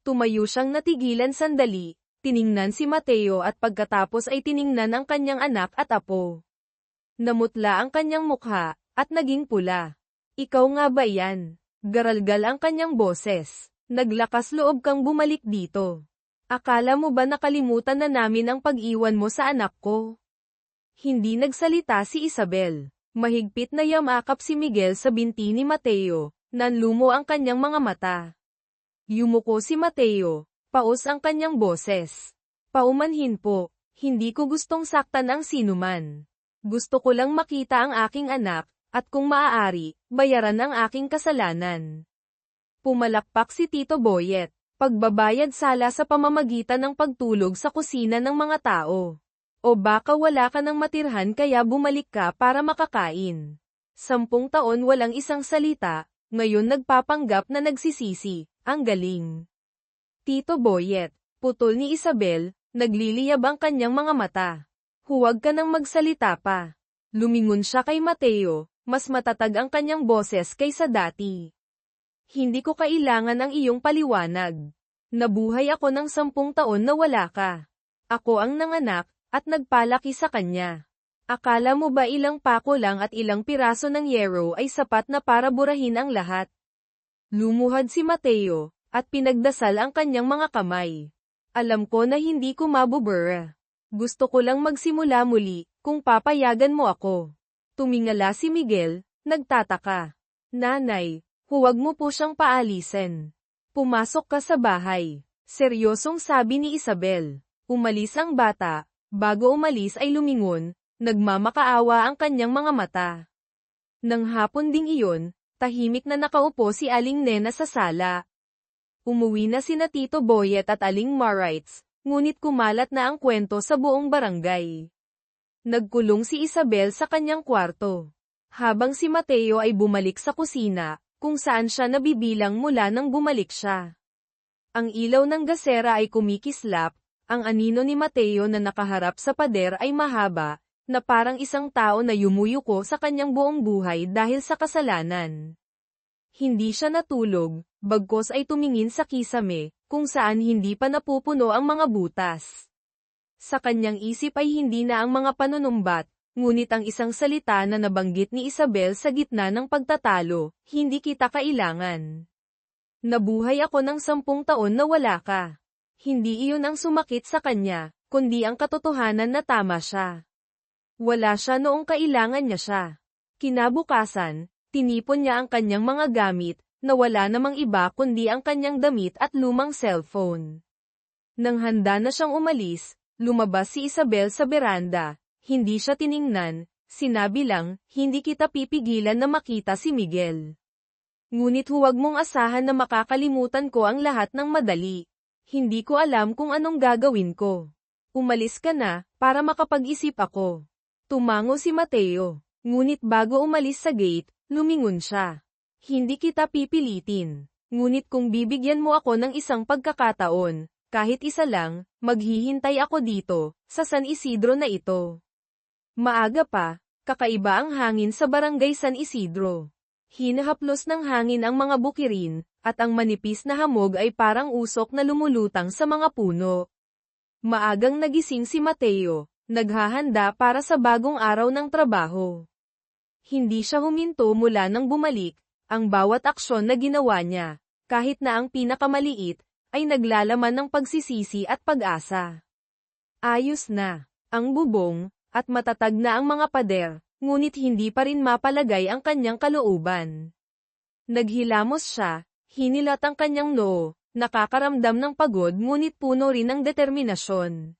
Tumayo siyang natigilan sandali, tiningnan si Mateo at pagkatapos ay tiningnan ang kanyang anak at apo. Namutla ang kanyang mukha, at naging pula. Ikaw nga ba yan? Garalgal ang kanyang boses. Naglakas loob kang bumalik dito. Akala mo ba nakalimutan na namin ang pag-iwan mo sa anak ko? Hindi nagsalita si Isabel. Mahigpit na yamakap si Miguel sa binti ni Mateo, nanlumo ang kanyang mga mata. Yumuko si Mateo, paos ang kanyang boses. Paumanhin po, hindi ko gustong saktan ang sinuman. Gusto ko lang makita ang aking anak, at kung maaari, bayaran ang aking kasalanan. Pumalakpak si Tito Boyet, pagbabayad sala sa pamamagitan ng pagtulog sa kusina ng mga tao. O baka wala ka ng matirhan kaya bumalik ka para makakain. 10 taon walang isang salita, ngayon nagpapanggap na nagsisisi, ang galing. Tito Boyet, putol ni Isabel, Nagliliyab ang kanyang mga mata. Huwag ka nang magsalita pa. Lumingon siya kay Mateo, mas matatag ang kanyang boses kaysa dati. Hindi ko kailangan ang iyong paliwanag. Nabuhay ako ng 10 taon na wala ka. Ako ang nanganak, at nagpalaki sa kanya. Akala mo ba ilang pako lang at ilang piraso ng yero ay sapat na para burahin ang lahat? Lumuhad si Mateo, at pinagdasal ang kanyang mga kamay. Alam ko na hindi ko mabubura. Gusto ko lang magsimula muli, kung papayagan mo ako. Tumingala si Miguel, nagtataka. Nanay, huwag mo po siyang paalisin. Pumasok ka sa bahay. Seryosong sabi ni Isabel. Umalis ang bata, bago umalis ay lumingon, nagmamakaawa ang kanyang mga mata. Nang hapon ding iyon, tahimik na nakaupo si Aling Nena sa sala. Umuwi na sina Tito Boyet at Aling Marites, ngunit kumalat na ang kwento sa buong barangay. Nagkulong si Isabel sa kanyang kwarto. Habang si Mateo ay bumalik sa kusina, kung saan siya nabibilang mula nang bumalik siya. Ang ilaw ng gasera ay kumikislap, ang anino ni Mateo na nakaharap sa pader ay mahaba, na parang isang tao na yumuyuko sa kanyang buong buhay dahil sa kasalanan. Hindi siya natulog, bagkos ay tumingin sa kisame, kung saan hindi pa napupuno ang mga butas. Sa kanyang isip ay hindi na ang mga panunumbat, ngunit ang isang salita na nabanggit ni Isabel sa gitna ng pagtatalo, hindi kita kailangan. Nabuhay ako ng 10 taon na wala ka. Hindi iyon ang sumakit sa kanya, kundi ang katotohanan na tama siya. Wala siya noong kailangan niya siya. Kinabukasan, tinipon niya ang kanyang mga gamit, na wala namang iba kundi ang kanyang damit at lumang cellphone. Nang handa na siyang umalis, lumabas si Isabel sa beranda, hindi siya tiningnan, sinabi lang, hindi kita pipigilan na makita si Miguel. Ngunit huwag mong asahan na makakalimutan ko ang lahat ng madali. Hindi ko alam kung anong gagawin ko. Umalis ka na, para makapag-isip ako. Tumango si Mateo, ngunit bago umalis sa gate, lumingon siya. Hindi kita pipilitin, ngunit kung bibigyan mo ako ng isang pagkakataon, kahit isa lang, maghihintay ako dito, sa San Isidro na ito. Maaga pa, kakaiba ang hangin sa barangay San Isidro. Hinahaplos ng hangin ang mga bukirin, at ang manipis na hamog ay parang usok na lumulutang sa mga puno. Maagang nagising si Mateo, naghahanda para sa bagong araw ng trabaho. Hindi siya huminto mula nang bumalik, ang bawat aksyon na ginawa niya, kahit na ang pinakamaliit, ay naglalaman ng pagsisisi at pag-asa. Ayos na, ang bubong, at matatag na ang mga pader, ngunit hindi pa rin mapalagay ang kanyang kalooban. Naghilamos siya, hinilat ang kanyang noo, nakakaramdam ng pagod ngunit puno rin ng determinasyon.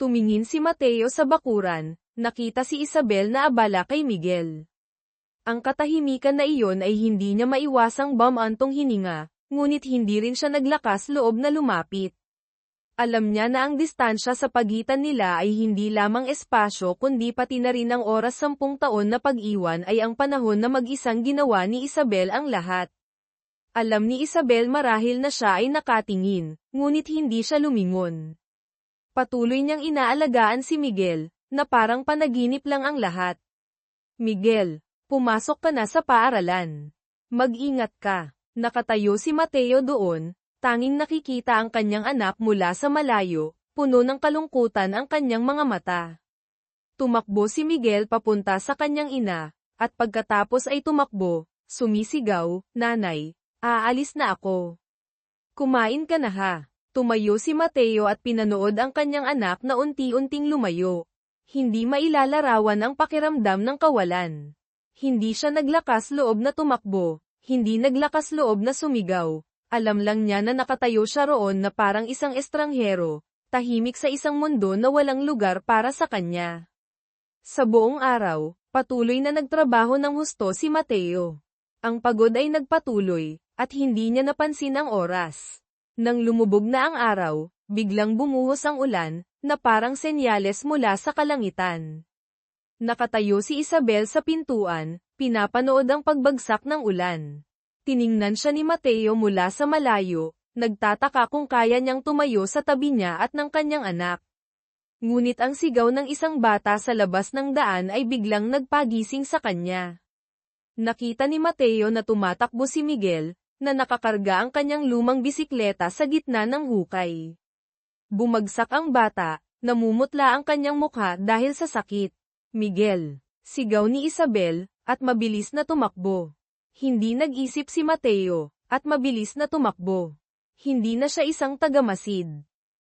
Tumingin si Mateo sa bakuran, nakita si Isabel na abala kay Miguel. Ang katahimikan na iyon ay hindi niya maiwasang bumantong hininga, ngunit hindi rin siya naglakas loob na lumapit. Alam niya na ang distansya sa pagitan nila ay hindi lamang espasyo kundi pati na rin ang oras 10 taon na pag-iwan ay ang panahon na mag-isang ginawa ni Isabel ang lahat. Alam ni Isabel marahil na siya ay nakatingin, ngunit hindi siya lumingon. Patuloy niyang inaalagaan si Miguel, na parang panaginip lang ang lahat. Miguel, pumasok ka na sa paaralan. Mag-ingat ka. Nakatayo si Mateo doon, tanging nakikita ang kanyang anak mula sa malayo, puno ng kalungkutan ang kanyang mga mata. Tumakbo si Miguel papunta sa kanyang ina, at pagkatapos ay tumakbo, sumisigaw, "Nanay, aalis na ako. Kumain ka na ha." Tumayo si Mateo at pinanood ang kanyang anak na unti-unting lumayo. Hindi mailalarawan ang pakiramdam ng kawalan. Hindi siya naglakas loob na tumakbo, hindi naglakas loob na sumigaw. Alam lang niya na nakatayo siya roon na parang isang estranghero, tahimik sa isang mundo na walang lugar para sa kanya. Sa buong araw, patuloy na nagtrabaho ng husto si Mateo. Ang pagod ay nagpatuloy, at hindi niya napansin ang oras. Nang lumubog na ang araw, biglang bumuhos ang ulan, na parang senyales mula sa kalangitan. Nakatayo si Isabel sa pintuan, pinapanood ang pagbagsak ng ulan. Tiningnan siya ni Mateo mula sa malayo, Nagtataka kung kaya niyang tumayo sa tabi niya at ng kanyang anak. Ngunit ang sigaw ng isang bata sa labas ng daan ay biglang nagpagising sa kanya. Nakita ni Mateo na tumatakbo si Miguel, na nakakarga ang kanyang lumang bisikleta sa gitna ng hukay. Bumagsak ang bata, namumutla ang kanyang mukha dahil sa sakit. Miguel, sigaw ni Isabel, at mabilis na tumakbo. Hindi nag-isip si Mateo, at mabilis na tumakbo. Hindi na siya isang tagamasid.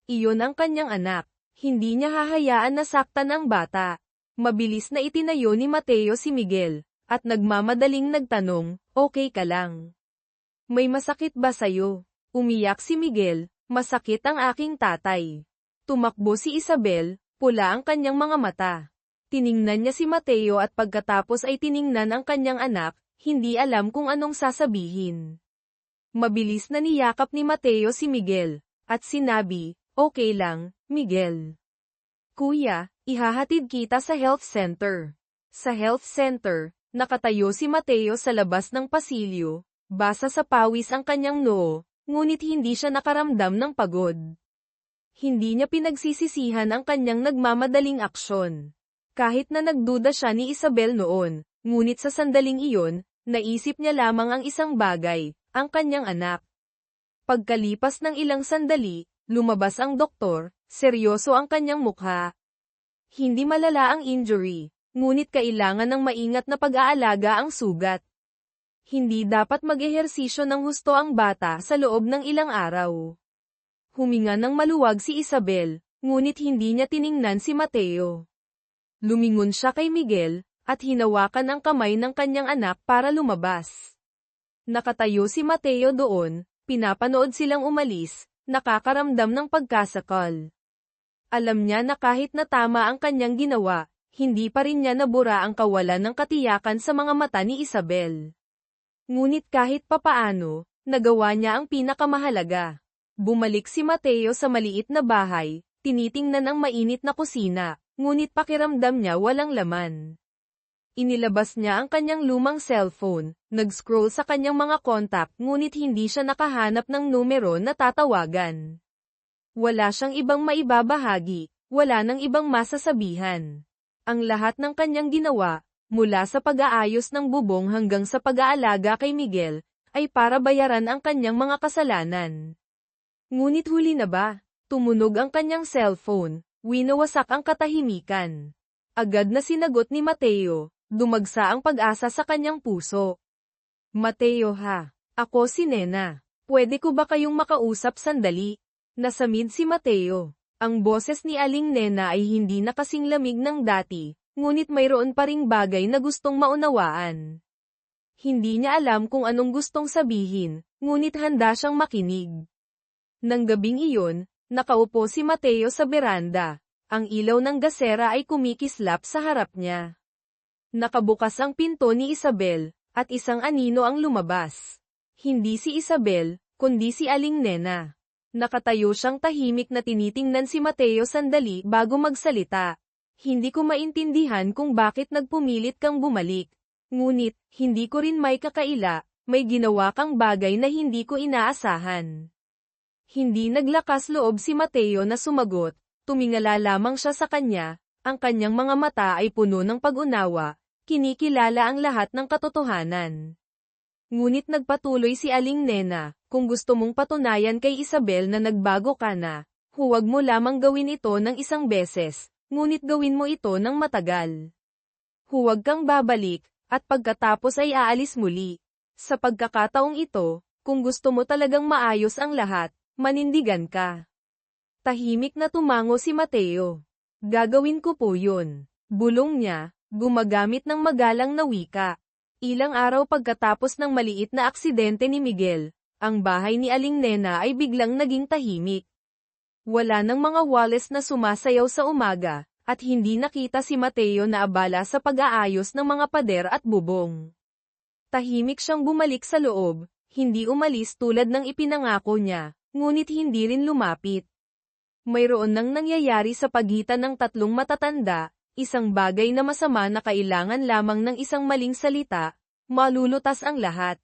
Iyon ang kanyang anak. Hindi niya hahayaan na saktan ang bata. Mabilis na itinayo ni Mateo si Miguel, at nagmamadaling nagtanong, "Okay ka lang? May masakit ba sayo?" Umiyak si Miguel, "Masakit ang aking tatay." Tumakbo si Isabel, pula ang kanyang mga mata. Tiningnan niya si Mateo at pagkatapos ay tiningnan ang kanyang anak, hindi alam kung anong sasabihin. Mabilis na niyakap ni Mateo si Miguel, at sinabi, "Okay lang, Miguel. Kuya, ihahatid kita sa health center." Sa health center, nakatayo si Mateo sa labas ng pasilyo, basa sa pawis ang kanyang noo, ngunit hindi siya nakaramdam ng pagod. Hindi niya pinagsisisihan ang kanyang nagmamadaling aksyon. Kahit na nagduda siya ni Isabel noon, ngunit sa sandaling iyon, naisip niya lamang ang isang bagay, ang kanyang anak. Pagkalipas ng ilang sandali, lumabas ang doktor, seryoso ang kanyang mukha. Hindi malala ang injury, ngunit kailangan ng maingat na pag-aalaga ang sugat. Hindi dapat mag-ehersisyo ng husto ang bata sa loob ng ilang araw. Huminga ng maluwag si Isabel, ngunit hindi niya tiningnan si Mateo. Lumingon siya kay Miguel, at hinawakan ang kamay ng kanyang anak para lumabas. Nakatayo si Mateo doon, pinapanood silang umalis, nakakaramdam ng pagkasakal. Alam niya na kahit na tama ang kanyang ginawa, hindi pa rin niya nabura ang kawalan ng katiyakan sa mga mata ni Isabel. Ngunit kahit papaano, nagawa niya ang pinakamahalaga. Bumalik si Mateo sa maliit na bahay, tinitingnan ang mainit na kusina, ngunit pakiramdam niya walang laman. Inilabas niya ang kanyang lumang cellphone, nag-scroll sa kanyang mga contact ngunit hindi siya nakahanap ng numero na tatawagan. Wala siyang ibang maibabahagi, wala nang ibang masasabihan. Ang lahat ng kanyang ginawa, mula sa pag-aayos ng bubong hanggang sa pag-aalaga kay Miguel, ay para bayaran ang kanyang mga kasalanan. Ngunit huli na ba? Tumunog ang kanyang cellphone, winawasak ang katahimikan. Agad na sinagot ni Mateo, dumagsa ang pag-asa sa kanyang puso. "Mateo ha, ako si Nena. Pwede ko ba kayong makausap sandali?" Nasamid si Mateo. Ang boses ni Aling Nena ay hindi na kasing lamig ng dati, ngunit mayroon pa ring bagay na gustong maunawaan. Hindi niya alam kung anong gustong sabihin, ngunit handa siyang makinig. Nang gabing iyon, nakaupo si Mateo sa beranda. Ang ilaw ng gasera ay kumikislap sa harap niya. Nakabukas ang pinto ni Isabel, at isang anino ang lumabas. Hindi si Isabel, kundi si Aling Nena. Nakatayo siyang tahimik na tinitingnan si Mateo sandali bago magsalita. "Hindi ko maintindihan kung bakit nagpumilit kang bumalik. Ngunit, hindi ko rin may kakaila, may ginawa kang bagay na hindi ko inaasahan." Hindi naglakas loob si Mateo na sumagot, tumingala lamang siya sa kanya, ang kanyang mga mata ay puno ng pag-unawa, kinikilala ang lahat ng katotohanan. Ngunit nagpatuloy si Aling Nena, "Kung gusto mong patunayan kay Isabel na nagbago ka na, huwag mo lamang gawin ito ng isang beses, ngunit gawin mo ito ng matagal. Huwag kang babalik, at pagkatapos ay aalis muli. Sa pagkakataong ito, kung gusto mo talagang maayos ang lahat, manindigan ka." Tahimik na tumango si Mateo. "Gagawin ko po yun." Bulong niya, gumagamit ng magalang na wika. Ilang araw pagkatapos ng maliit na aksidente ni Miguel, ang bahay ni Aling Nena ay biglang naging tahimik. Wala nang mga Wallace na sumasayaw sa umaga, at hindi nakita si Mateo na abala sa pag-aayos ng mga pader at bubong. Tahimik siyang bumalik sa loob, hindi umalis tulad ng ipinangako niya, ngunit hindi rin lumapit. Mayroon nang nangyayari sa pagitan ng tatlong matatanda, isang bagay na masama na kailangan lamang ng isang maling salita, malulutas ang lahat.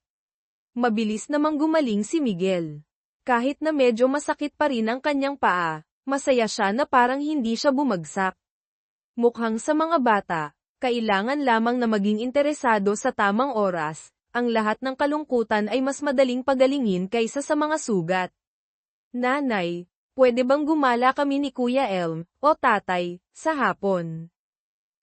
Mabilis namang gumaling si Miguel. Kahit na medyo masakit pa rin ang kanyang paa, masaya siya na parang hindi siya bumagsak. Mukhang sa mga bata, kailangan lamang na maging interesado sa tamang oras, ang lahat ng kalungkutan ay mas madaling pagalingin kaysa sa mga sugat. Nanay, pwede bang gumala kami ni Kuya Elm, o tatay, sa hapon?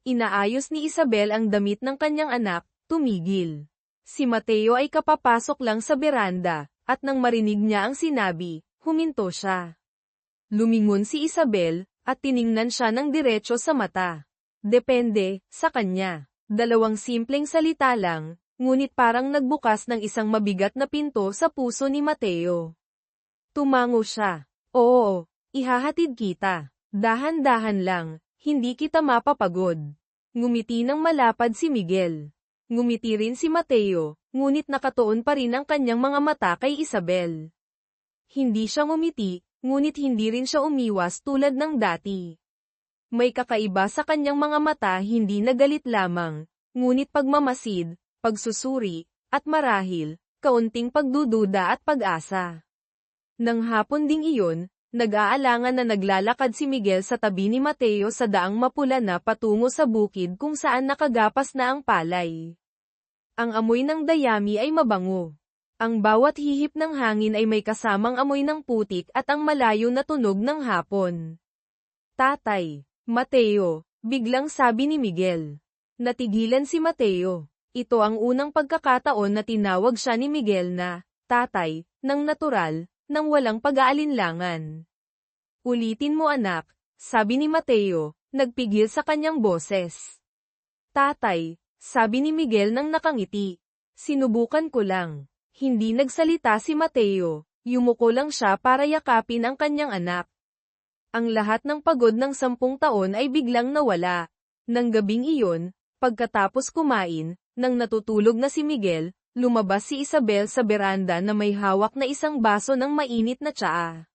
Inaayos ni Isabel ang damit ng kanyang anak, tumigil. Si Mateo ay kapapasok lang sa beranda, at nang marinig niya ang sinabi, huminto siya. Lumingon si Isabel, at tiningnan siya ng diretso sa mata. Depende, sa kanya. Dalawang simpleng salita lang, ngunit parang nagbukas ng isang mabigat na pinto sa puso ni Mateo. Tumango siya. Oo, ihahatid kita. Dahan-dahan lang, hindi kita mapapagod. Ngumiti ng malapad si Miguel. Ngumiti rin si Mateo, ngunit nakatuon pa rin ang kanyang mga mata kay Isabel. Hindi siya ngumiti, ngunit hindi rin siya umiwas tulad ng dati. May kakaiba sa kanyang mga mata, hindi na galit lamang, ngunit pagmamasid, pagsusuri, at marahil, kaunting pagdududa at pag-asa. Nang hapon ding iyon, nag-aalangan na naglalakad si Miguel sa tabi ni Mateo sa daang mapula na patungo sa bukid kung saan nakagapas na ang palay. Ang amoy ng dayami ay mabango. Ang bawat hihip ng hangin ay may kasamang amoy ng putik at ang malayo na tunog ng hapon. Tatay, Mateo, biglang sabi ni Miguel. Natigilan si Mateo. Ito ang unang pagkakataon na tinawag siya ni Miguel na tatay, ng natural, nang walang pag-aalinlangan. Ulitin mo anak, sabi ni Mateo, nagpigil sa kanyang boses. Tatay, sabi ni Miguel nang nakangiti. Sinubukan ko lang. Hindi nagsalita si Mateo, yumuko lang siya para yakapin ang kanyang anak. Ang lahat ng pagod ng 10 taon ay biglang nawala. Nang gabing iyon, pagkatapos kumain, nang natutulog na si Miguel, lumabas si Isabel sa beranda na may hawak na isang baso ng mainit na tsaa.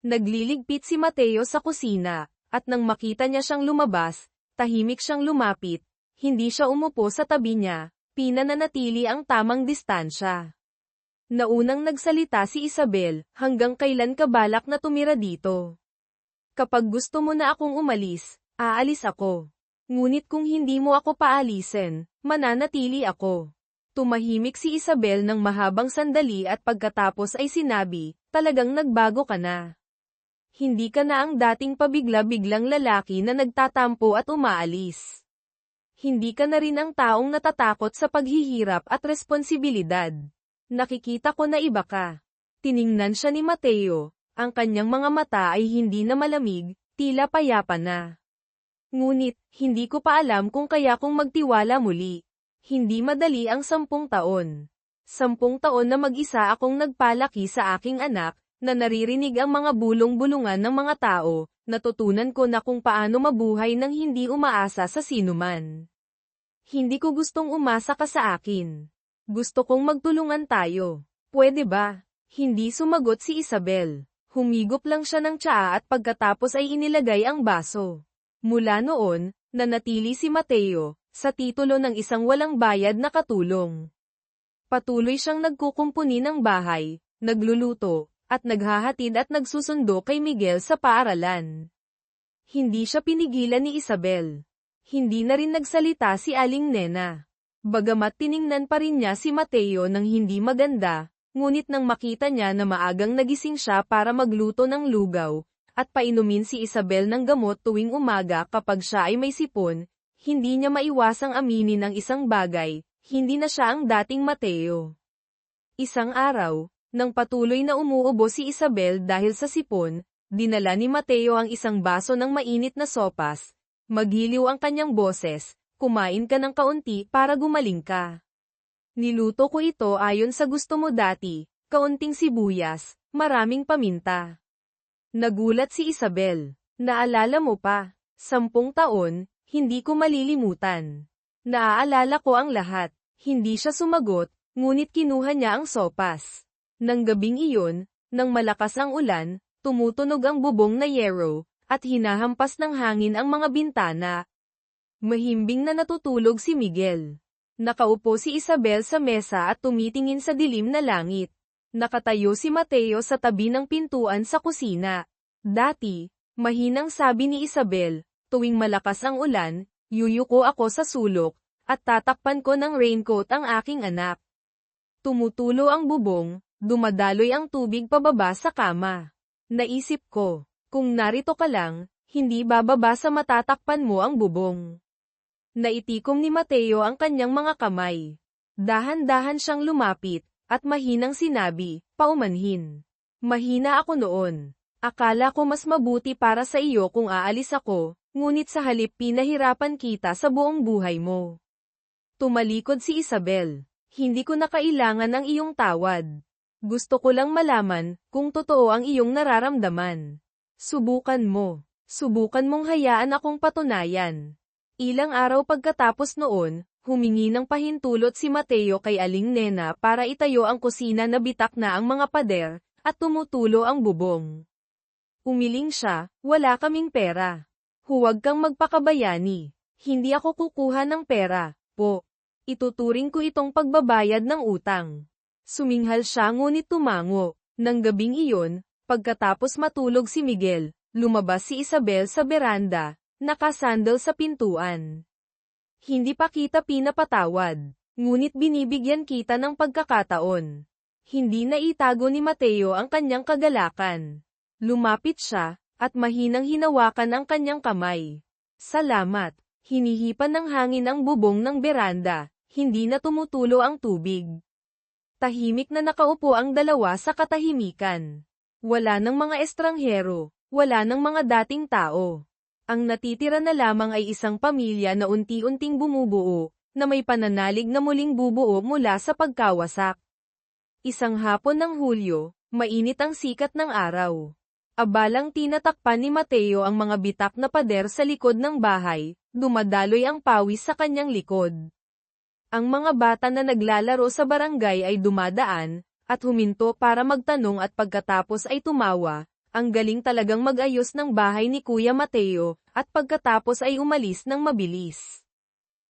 Nagliligpit si Mateo sa kusina, at nang makita niya siyang lumabas, tahimik siyang lumapit. Hindi siya umupo sa tabi niya, pinananatili ang tamang distansya. Naunang nagsalita si Isabel, hanggang kailan ka balak na tumira dito? Kapag gusto mo na akong umalis, aalis ako. Ngunit kung hindi mo ako paalisin, mananatili ako. Tumahimik si Isabel ng mahabang sandali at pagkatapos ay sinabi, talagang nagbago ka na. Hindi ka na ang dating pabigla-biglang lalaki na nagtatampo at umaalis. Hindi ka na rin ang taong natatakot sa paghihirap at responsibilidad. Nakikita ko na iba ka. Tiningnan siya ni Mateo, ang kanyang mga mata ay hindi na malamig, tila payapa na. Ngunit, hindi ko pa alam kung kaya kong magtiwala muli. Hindi madali ang 10 taon. 10 taon na mag-isa akong nagpalaki sa aking anak, na naririnig ang mga bulong-bulungan ng mga tao, natutunan ko na kung paano mabuhay nang hindi umaasa sa sinuman. Hindi ko gustong umasa ka sa akin. Gusto kong magtulungan tayo. Pwede ba? Hindi sumagot si Isabel. Humigop lang siya ng tsaa at pagkatapos ay inilagay ang baso. Mula noon, nanatili si Mateo, sa titulo ng isang walang bayad na katulong. Patuloy siyang nagkukumpuni ng bahay, nagluluto, at naghahatid at nagsusundo kay Miguel sa paaralan. Hindi siya pinigilan ni Isabel. Hindi na rin nagsalita si Aling Nena. Bagamat tiningnan pa rin niya si Mateo ng hindi maganda, ngunit nang makita niya na maagang nagising siya para magluto ng lugaw, at painumin si Isabel ng gamot tuwing umaga kapag siya ay may sipon, hindi niya maiwasang aminin ang isang bagay, hindi na siya ang dating Mateo. Isang araw, nang patuloy na umuubo si Isabel dahil sa sipon, dinala ni Mateo ang isang baso ng mainit na sopas. Magiliw ang kanyang boses, kumain ka ng kaunti para gumaling ka. Niluto ko ito ayon sa gusto mo dati, kaunting sibuyas, maraming paminta. Nagulat si Isabel. Naalala mo pa, 10 taon, hindi ko malilimutan. Naaalala ko ang lahat. Hindi siya sumagot, ngunit kinuha niya ang sopas. Nang gabing iyon, nang malakas ang ulan, tumutunog ang bubong na yero, at hinahampas ng hangin ang mga bintana. Mahimbing na natutulog si Miguel. Nakaupo si Isabel sa mesa at tumitingin sa dilim na langit. Nakatayo si Mateo sa tabi ng pintuan sa kusina. Dati, mahinang sabi ni Isabel, tuwing malakas ang ulan, yuyuko ako sa sulok, at tatakpan ko ng raincoat ang aking anak. Tumutulo ang bubong, dumadaloy ang tubig pababa sa kama. Naisip ko, kung narito ka lang, hindi bababa sa matatakpan mo ang bubong. Naitikom ni Mateo ang kanyang mga kamay. Dahan-dahan siyang lumapit, at mahinang sinabi, paumanhin. Mahina ako noon. Akala ko mas mabuti para sa iyo kung aalis ako, ngunit sa halip pinahirapan kita sa buong buhay mo. Tumalikod si Isabel. Hindi ko na kailangan ang iyong tawad. Gusto ko lang malaman kung totoo ang iyong nararamdaman. Subukan mo. Subukan mong hayaan akong patunayan. Ilang araw pagkatapos noon, humingi ng pahintulot si Mateo kay Aling Nena para itayo ang kusina na bitak na ang mga pader, at tumutulo ang bubong. Umiling siya, wala kaming pera. Huwag kang magpakabayani. Hindi ako kukuha ng pera, po. Ituturing ko itong pagbabayad ng utang. Suminghal siya ngunit tumango. Nang gabing iyon, pagkatapos matulog si Miguel, lumabas si Isabel sa beranda, nakasandal sa pintuan. Hindi pa kita pinapatawad, ngunit binibigyan kita ng pagkakataon. Hindi na itago ni Mateo ang kanyang kagalakan. Lumapit siya, at mahinang hinawakan ang kanyang kamay. Salamat. Hinihipan ng hangin ang bubong ng beranda, hindi na tumutulo ang tubig. Tahimik na nakaupo ang dalawa sa katahimikan. Wala ng mga estranghero, wala ng mga dating tao. Ang natitira na lamang ay isang pamilya na unti-unting bumubuo, na may pananalig na muling bubuo mula sa pagkawasak. Isang hapon ng Hulyo, mainit ang sikat ng araw. Abalang tinatakpan ni Mateo ang mga bitak na pader sa likod ng bahay, dumadaloy ang pawis sa kanyang likod. Ang mga bata na naglalaro sa barangay ay dumadaan, at huminto para magtanong at pagkatapos ay tumawa. Ang galing talagang mag-ayos ng bahay ni Kuya Mateo, at pagkatapos ay umalis ng mabilis.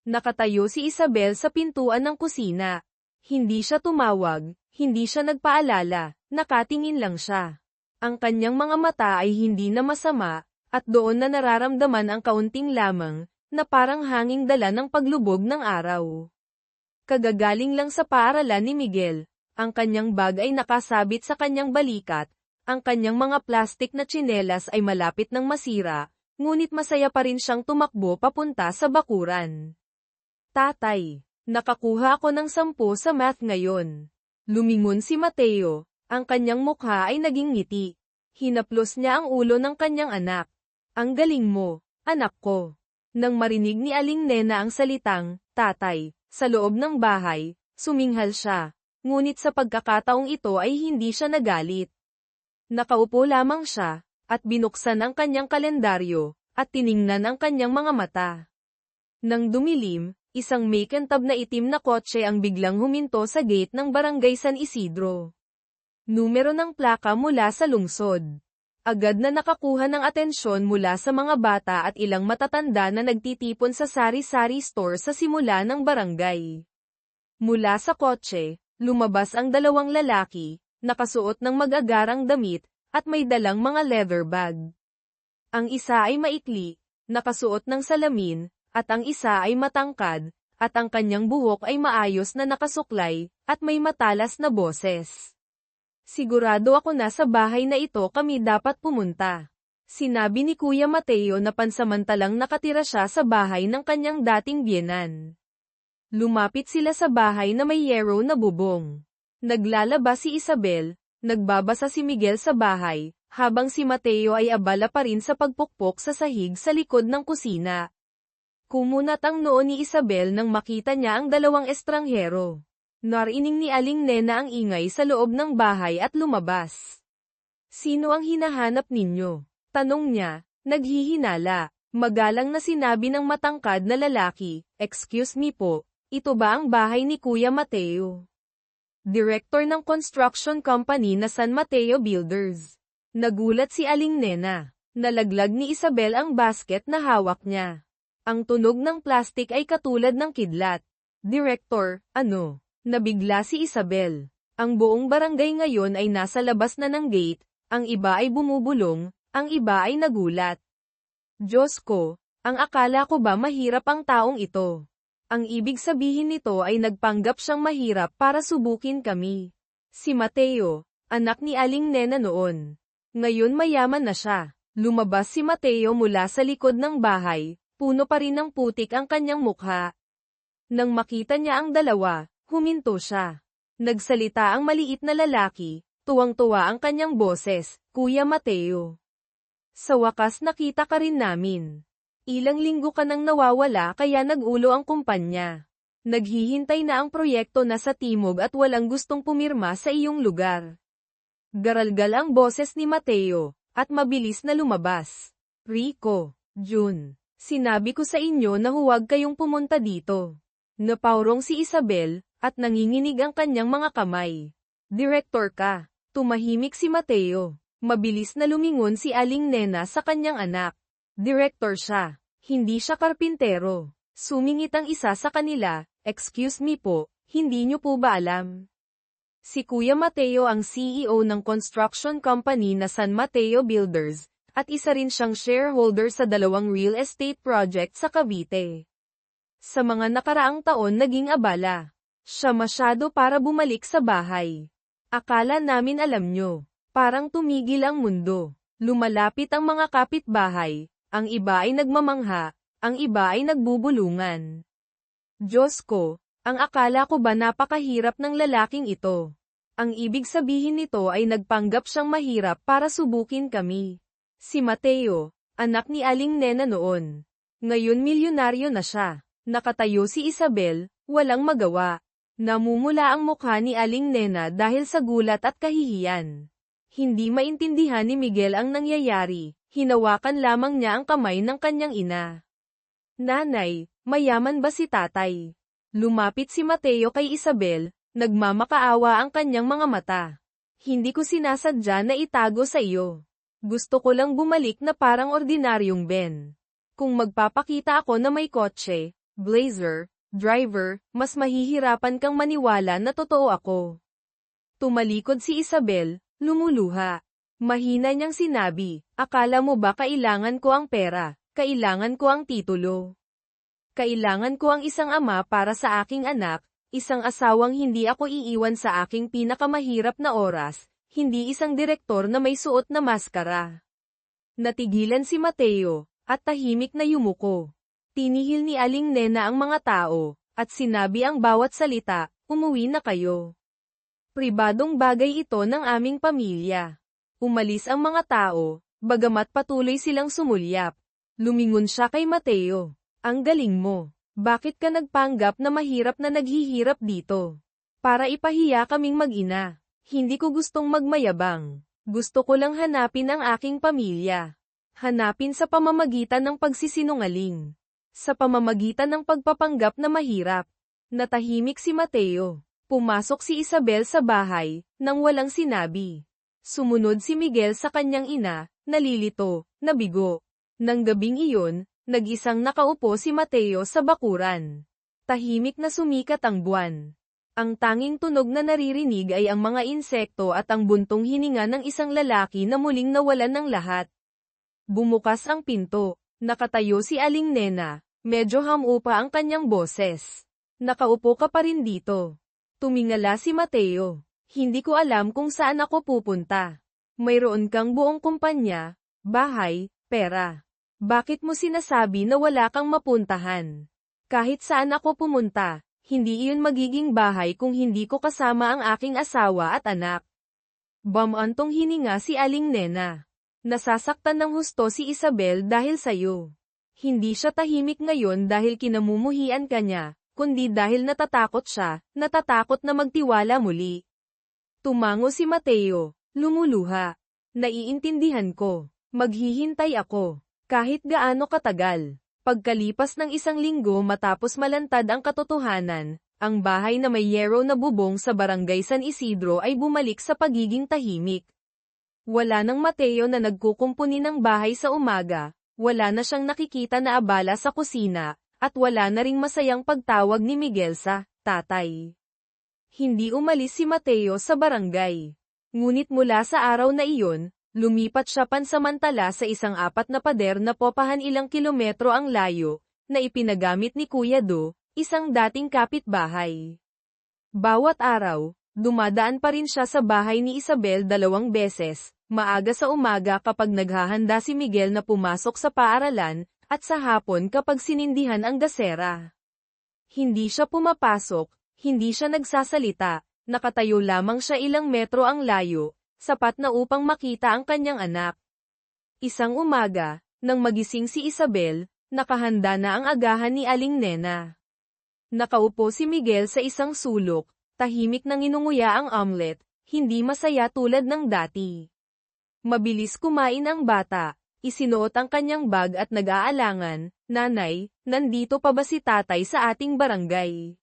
Nakatayo si Isabel sa pintuan ng kusina. Hindi siya tumawag, hindi siya nagpaalala, nakatingin lang siya. Ang kanyang mga mata ay hindi na masama, at doon na nararamdaman ang kaunting lamang, na parang hanging dala ng paglubog ng araw. Kagagaling lang sa paaralan ni Miguel, ang kanyang bag ay nakasabit sa kanyang balikat, ang kanyang mga plastik na tsinelas ay malapit ng masira, ngunit masaya pa rin siyang tumakbo papunta sa bakuran. Tatay, nakakuha ako ng 10 sa math ngayon. Lumingon si Mateo, ang kanyang mukha ay naging ngiti. Hinaplos niya ang ulo ng kanyang anak. Ang galing mo, anak ko. Nang marinig ni Aling Nena ang salitang, tatay, sa loob ng bahay, suminghal siya. Ngunit sa pagkakataong ito ay hindi siya nagalit. Nakaupo lamang siya, at binuksan ang kanyang kalendaryo, at tiningnan ang kanyang mga mata. Nang dumilim, isang makintab na itim na kotse ang biglang huminto sa gate ng Barangay San Isidro. Numero ng plaka mula sa lungsod. Agad na nakakuha ng atensyon mula sa mga bata at ilang matatanda na nagtitipon sa sari-sari store sa simula ng barangay. Mula sa kotse, lumabas ang 2 lalaki, nakasuot ng mag-agarang damit, at may dalang mga leather bag. Ang isa ay maikli, nakasuot ng salamin, at ang isa ay matangkad, at ang kanyang buhok ay maayos na nakasuklay, at may matalas na boses. Sigurado ako na sa bahay na ito kami dapat pumunta. Sinabi ni Kuya Mateo na pansamantalang nakatira siya sa bahay ng kanyang dating biyenan. Lumapit sila sa bahay na may yero na bubong. Naglalaba si Isabel, nagbabasa si Miguel sa bahay, habang si Mateo ay abala pa rin sa pagpukpok sa sahig sa likod ng kusina. Kumunat ang noo ni Isabel nang makita niya ang 2 estranghero. Narinig ni Aling Nena ang ingay sa loob ng bahay at lumabas. Sino ang hinahanap ninyo? Tanong niya, naghihinala. Magalang na sinabi ng matangkad na lalaki, excuse me po, ito ba ang bahay ni Kuya Mateo? Director ng construction company na San Mateo Builders. Nagulat si Aling Nena. Nalaglag ni Isabel ang basket na hawak niya. Ang tunog ng plastik ay katulad ng kidlat. Director, ano? Nabigla si Isabel. Ang buong barangay ngayon ay nasa labas na ng gate, ang iba ay bumubulong, ang iba ay nagulat. Diyos ko, ang akala ko ba mahirap ang taong ito? Ang ibig sabihin nito ay nagpanggap siyang mahirap para subukin kami. Si Mateo, anak ni Aling Nena noon. Ngayon mayaman na siya. Lumabas si Mateo mula sa likod ng bahay, puno pa rin ng putik ang kanyang mukha. Nang makita niya ang dalawa, huminto siya. Nagsalita ang maliit na lalaki, tuwang-tuwa ang kanyang boses, Kuya Mateo. Sa wakas nakita ka rin namin. Ilang linggo ka nang nawawala kaya nag-ulo ang kumpanya. Naghihintay na ang proyekto na sa timog at walang gustong pumirma sa iyong lugar. Garalgal ang boses ni Mateo, at mabilis na lumabas. Rico, June, sinabi ko sa inyo na huwag kayong pumunta dito. Napaurong si Isabel, at nanginginig ang kanyang mga kamay. Direktor ka. Tumahimik si Mateo. Mabilis na lumingon si Aling Nena sa kanyang anak. Direktor siya. Hindi siya karpintero. Sumingit ang isa sa kanila, excuse me po, hindi niyo po ba alam? Si Kuya Mateo ang CEO ng construction company na San Mateo Builders, at isa rin siyang shareholder sa 2 real estate project sa Cavite. Sa mga nakaraang taon naging abala. Siya masyado para bumalik sa bahay. Akala namin alam nyo. Parang tumigil ang mundo. Lumalapit ang mga kapitbahay, ang iba ay nagmamangha, ang iba ay nagbubulungan. Diyos ko, ang akala ko ba napakahirap ng lalaking ito? Ang ibig sabihin nito ay nagpanggap siyang mahirap para subukin kami. Si Mateo, anak ni Aling Nena noon. Ngayon milyonaryo na siya. Nakatayo si Isabel, walang magawa. Namumula ang mukha ni Aling Nena dahil sa gulat at kahihiyan. Hindi maintindihan ni Miguel ang nangyayari, hinawakan lamang niya ang kamay ng kanyang ina. Nanay, mayaman ba si tatay? Lumapit si Mateo kay Isabel, nagmamakaawa ang kanyang mga mata. Hindi ko sinasadya na itago sa iyo. Gusto ko lang bumalik na parang ordinaryong Ben. Kung magpapakita ako na may kotse, blazer, driver, mas mahihirapan kang maniwala na totoo ako. Tumalikod si Isabel, lumuluha. Mahina niyang sinabi, akala mo ba kailangan ko ang pera, kailangan ko ang titulo. Kailangan ko ang isang ama para sa aking anak, isang asawang hindi ako iiwan sa aking pinakamahirap na oras, hindi isang direktor na may suot na maskara. Natigilan si Mateo, at tahimik na yumuko. Tinihil ni Aling Nena ang mga tao, at sinabi ang bawat salita, umuwi na kayo. Pribadong bagay ito ng aming pamilya. Umalis ang mga tao, bagamat patuloy silang sumulyap. Lumingon siya kay Mateo. Ang galing mo. Bakit ka nagpanggap na mahirap na naghihirap dito? Para ipahiya kaming mag-ina. Hindi ko gustong magmayabang. Gusto ko lang hanapin ang aking pamilya. Hanapin sa pamamagitan ng pagsisinungaling. Sa pamamagitan ng pagpapanggap na mahirap. Natahimik si Mateo. Pumasok si Isabel sa bahay, nang walang sinabi. Sumunod si Miguel sa kanyang ina, nalilito, nabigo. Nang gabing iyon, nag-isang nakaupo si Mateo sa bakuran. Tahimik na sumikat ang buwan. Ang tanging tunog na naririnig ay ang mga insekto at ang buntong hininga ng isang lalaki na muling nawalan ng lahat. Bumukas ang pinto. Nakatayo si Aling Nena. Medyo hamupa ang kanyang boses. Nakaupo ka pa rin dito. Tumingala si Mateo. Hindi ko alam kung saan ako pupunta. Mayroon kang buong kumpanya, bahay, pera. Bakit mo sinasabi na wala kang mapuntahan? Kahit saan ako pumunta, hindi iyon magiging bahay kung hindi ko kasama ang aking asawa at anak. Bamantong hininga si Aling Nena. Nasasaktan ng husto si Isabel dahil sayo. Hindi siya tahimik ngayon dahil kinamumuhian ka niya, kundi dahil natatakot siya, natatakot na magtiwala muli. Tumango si Mateo, lumuluha. Naiintindihan ko. Maghihintay ako. Kahit gaano katagal. Pagkalipas ng 1 linggo matapos malantad ang katotohanan, ang bahay na may yero na bubong sa barangay San Isidro ay bumalik sa pagiging tahimik. Wala nang Mateo na nagkukumpuni ng bahay sa umaga, wala na siyang nakikita na abala sa kusina, at wala na ring masayang pagtawag ni Miguel sa tatay. Hindi umalis si Mateo sa barangay. Ngunit mula sa araw na iyon, lumipat siya pansamantala sa isang 4 na pader na popahan ilang kilometro ang layo, na ipinagamit ni Kuya Do, isang dating kapitbahay. Bawat araw, dumadaan pa rin siya sa bahay ni Isabel 2 beses, maaga sa umaga kapag naghahanda si Miguel na pumasok sa paaralan, at sa hapon kapag sinindihan ang gasera. Hindi siya pumapasok, hindi siya nagsasalita, nakatayo lamang siya ilang metro ang layo, sapat na upang makita ang kanyang anak. Isang umaga, nang magising si Isabel, nakahanda na ang agahan ni Aling Nena. Nakaupo si Miguel sa isang sulok, tahimik nang inunguya ang omelet, hindi masaya tulad ng dati. Mabilis kumain ang bata, isinuot ang kanyang bag at nag-aalangan, "Nanay, nandito pa ba si tatay sa ating barangay?"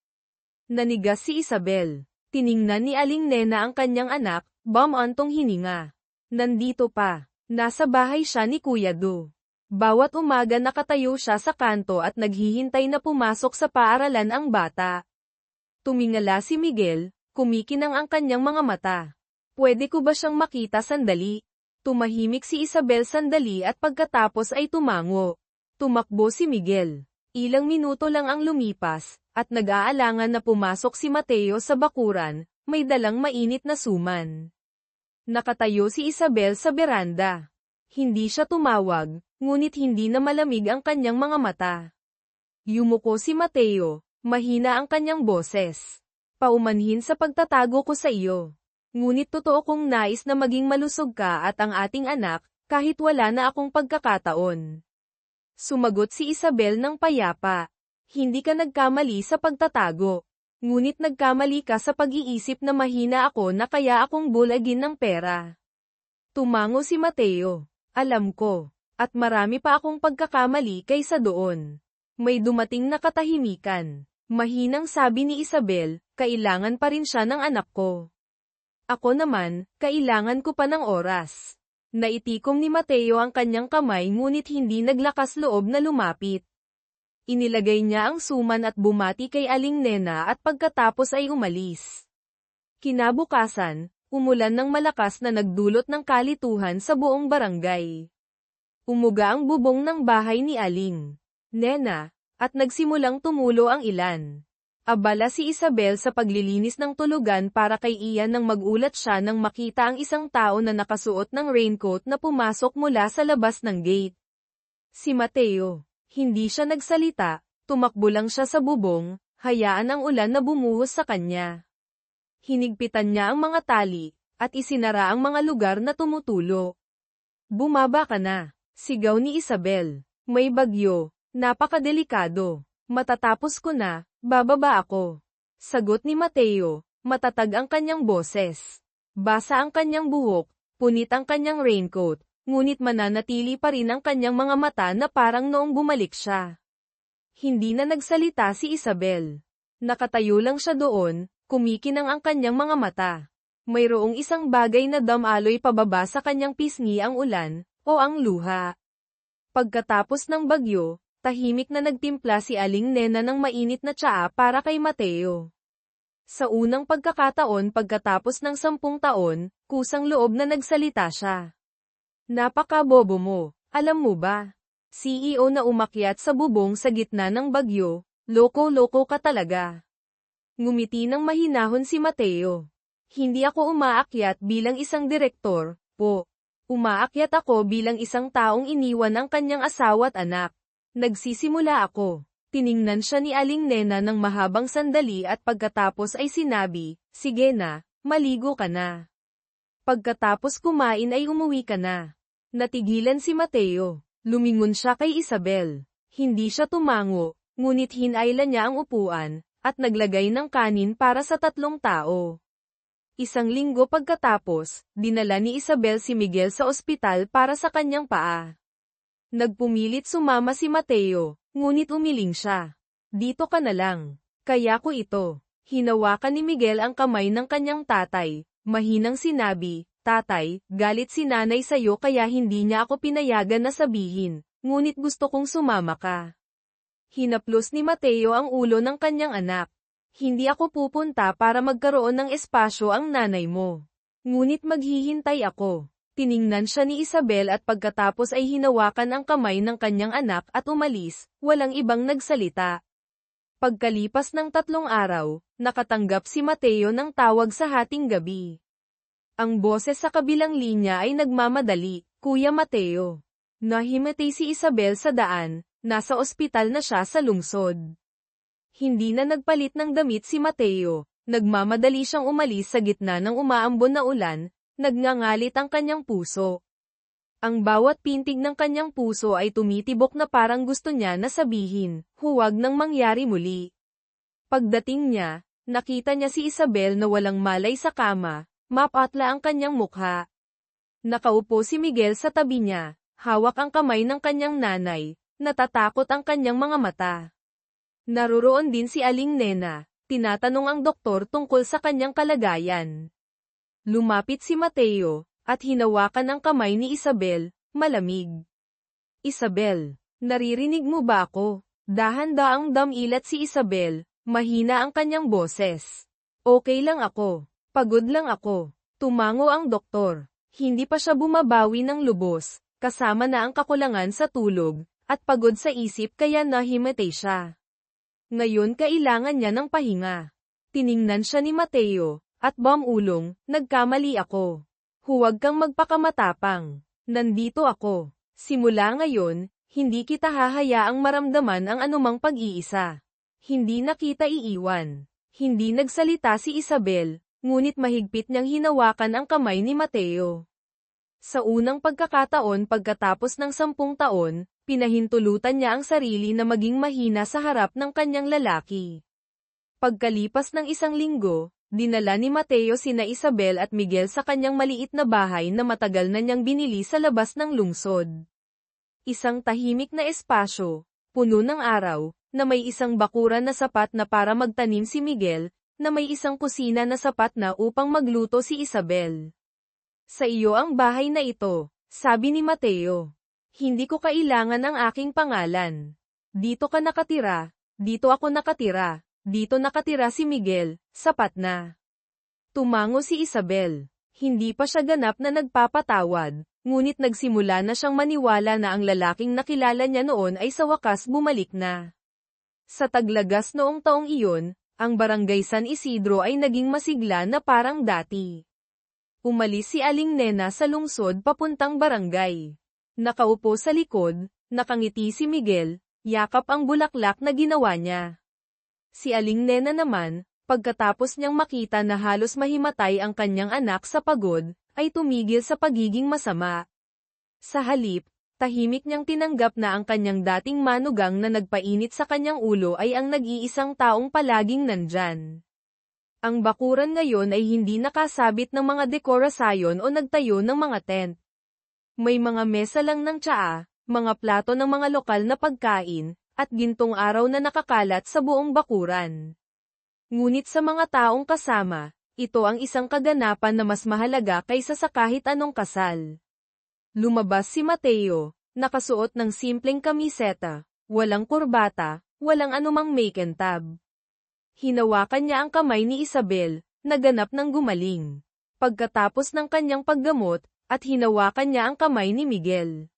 Nanigas si Isabel. Tiningnan ni Aling Nena ang kanyang anak, bumantong hininga. "Nandito pa. Nasa bahay siya ni Kuya Do." Bawat umaga nakatayo siya sa kanto at naghihintay na pumasok sa paaralan ang bata. Tumingala si Miguel, kumikinang ang kanyang mga mata. "Pwede ko ba siyang makita sandali?" Tumahimik si Isabel sandali at pagkatapos ay tumango. Tumakbo si Miguel. Ilang minuto lang ang lumipas, at nag-aalangan na pumasok si Mateo sa bakuran, may dalang mainit na suman. Nakatayo si Isabel sa beranda. Hindi siya tumawag, ngunit hindi na malamig ang kanyang mga mata. Yumuko si Mateo, mahina ang kanyang boses. "Paumanhin sa pagtatago ko sa iyo. Ngunit totoo kong nais na maging malusog ka at ang ating anak, kahit wala na akong pagkakataon." Sumagot si Isabel ng payapa. "Hindi ka nagkamali sa pagtatago. Ngunit nagkamali ka sa pag-iisip na mahina ako na kaya akong bulagin ng pera." Tumango si Mateo. "Alam ko. At marami pa akong pagkakamali kaysa doon." May dumating na katahimikan. Mahinang sabi ni Isabel, "Kailangan pa rin siya ng anak ko. Ako naman, kailangan ko pa ng oras." Naitikom ni Mateo ang kanyang kamay ngunit hindi naglakas loob na lumapit. Inilagay niya ang suman at bumati kay Aling Nena at pagkatapos ay umalis. Kinabukasan, umulan ng malakas na nagdulot ng kalituhan sa buong barangay. Umuga ang bubong ng bahay ni Aling Nena, at nagsimulang tumulo ang ilan. Abala si Isabel sa paglilinis ng tulugan para kay Ian nang magulat siya nang makita ang isang tao na nakasuot ng raincoat na pumasok mula sa labas ng gate. Si Mateo. Hindi siya nagsalita, tumakbo lang siya sa bubong, hayaan ang ulan na bumuhos sa kanya. Hinigpitan niya ang mga tali, at isinara ang mga lugar na tumutulo. "Bumaba ka na," sigaw ni Isabel. "May bagyo, napakadelikado. Matatapos ko na, bababa ako." Sagot ni Mateo, matatag ang kanyang boses. Basa ang kanyang buhok, punit ang kanyang raincoat, ngunit mananatili pa rin ang kanyang mga mata na parang noong bumalik siya. Hindi na nagsalita si Isabel. Nakatayo lang siya doon, kumikinang ang kanyang mga mata. Mayroong isang bagay na damaloy pababa sa kanyang pisngi, ang ulan, o ang luha. Pagkatapos ng bagyo, tahimik na nagtimpla si Aling Nena ng mainit na tsaa para kay Mateo. Sa unang pagkakataon pagkatapos ng 10 taon, kusang loob na nagsalita siya. "Napakabobo mo, alam mo ba? CEO na umakyat sa bubong sa gitna ng bagyo, loko-loko ka talaga." Ngumiti ng mahinahon si Mateo. "Hindi ako umaakyat bilang isang direktor, po. Umaakyat ako bilang isang taong iniwan ang kanyang asawa at anak. Nagsisimula ako." Tiningnan siya ni Aling Nena ng mahabang sandali at pagkatapos ay sinabi, "Sige na, maligo ka na. Pagkatapos kumain ay umuwi ka na." Natigilan si Mateo. Lumingon siya kay Isabel. Hindi siya tumango, ngunit hinailan niya ang upuan, at naglagay ng kanin para sa 3 tao. Isang linggo pagkatapos, dinala ni Isabel si Miguel sa ospital para sa kanyang paa. Nagpumilit sumama si Mateo, ngunit umiling siya. "Dito ka na lang. Kaya ko ito." Hinawakan ni Miguel ang kamay ng kanyang tatay, mahinang sinabi, "Tatay, galit si nanay sa'yo kaya hindi niya ako pinayagan na sabihin, ngunit gusto kong sumama ka." Hinaplos ni Mateo ang ulo ng kanyang anak. Hindi ako pupunta para magkaroon ng espasyo ang nanay mo. Ngunit maghihintay ako. Tiningnan siya ni Isabel at pagkatapos ay hinawakan ang kamay ng kanyang anak at umalis, walang ibang nagsalita. Pagkalipas ng 3 araw, nakatanggap si Mateo ng tawag sa hating gabi. Ang boses sa kabilang linya ay nagmamadali, "Kuya Mateo." Nahimatay si Isabel sa daan, nasa ospital na siya sa lungsod. Hindi na nagpalit ng damit si Mateo, nagmamadali siyang umalis sa gitna ng umaambon na ulan, nagngangalit ang kanyang puso. Ang bawat pintig ng kanyang puso ay tumitibok na parang gusto niya na sabihin, "Huwag nang mangyari muli." Pagdating niya, nakita niya si Isabel na walang malay sa kama, mapatla ang kanyang mukha. Nakaupo si Miguel sa tabi niya, hawak ang kamay ng kanyang nanay, natatakot ang kanyang mga mata. Naroroon din si Aling Nena, tinatanong ang doktor tungkol sa kanyang kalagayan. Lumapit si Mateo, at hinawakan ang kamay ni Isabel, malamig. "Isabel, naririnig mo ba ako?" Dahan-daang damilat si Isabel, mahina ang kanyang boses. "Okay lang ako. Pagod lang ako." Tumango ang doktor. Hindi pa siya bumabawi ng lubos, kasama na ang kakulangan sa tulog, at pagod sa isip kaya nahimatay siya. Ngayon kailangan niya ng pahinga. Tiningnan siya ni Mateo, at bamulong, "Nagkamali ako. Huwag kang magpakamatapang. Nandito ako. Simula ngayon, hindi kita hahayaang maramdaman ang anumang pag-iisa. Hindi na kita iiwan." Hindi nagsalita si Isabel, ngunit mahigpit niyang hinawakan ang kamay ni Mateo. Sa unang pagkakataon pagkatapos ng 10 taon, pinahintulutan niya ang sarili na maging mahina sa harap ng kanyang lalaki. Pagkalipas ng 1 linggo, dinala ni Mateo sina Isabel at Miguel sa kanyang maliit na bahay na matagal na niyang binili sa labas ng lungsod. Isang tahimik na espasyo, puno ng araw, na may isang bakuran na sapat na para magtanim si Miguel, na may isang kusina na sapat na upang magluto si Isabel. "Sa iyo ang bahay na ito," sabi ni Mateo. "Hindi ko kailangan ang aking pangalan. Dito ka nakatira, dito ako nakatira, dito nakatira si Miguel, sapat na." Tumango si Isabel. Hindi pa siya ganap na nagpapatawad, ngunit nagsimula na siyang maniwala na ang lalaking nakilala niya noon ay sa wakas bumalik na. Sa Taglagas noong taong iyon, ang Barangay San Isidro ay naging masigla na parang dati. Umalis si Aling Nena sa lungsod papuntang barangay. Nakaupo sa likod, nakangiti si Miguel, yakap ang bulaklak na ginawa niya. Si Aling Nena naman, pagkatapos niyang makita na halos mahimatay ang kanyang anak sa pagod, ay tumigil sa pagiging masama. Sa halip, tahimik niyang tinanggap na ang kanyang dating manugang na nagpainit sa kanyang ulo ay ang nag-iisang taong palaging nandyan. Ang bakuran ngayon ay hindi nakasabit ng mga dekorasyon o nagtayo ng mga tent. May mga mesa lang ng tsaa, mga plato ng mga lokal na pagkain, at gintong araw na nakakalat sa buong bakuran. Ngunit sa mga taong kasama, ito ang isang kaganapan na mas mahalaga kaysa sa kahit anong kasal. Lumabas si Mateo, nakasuot ng simpleng kamiseta, walang kurbata, walang anumang make and tab. Hinawakan niya ang kamay ni Isabel, naganap ng gumaling. Pagkatapos ng kanyang paggamot, at hinawakan niya ang kamay ni Miguel.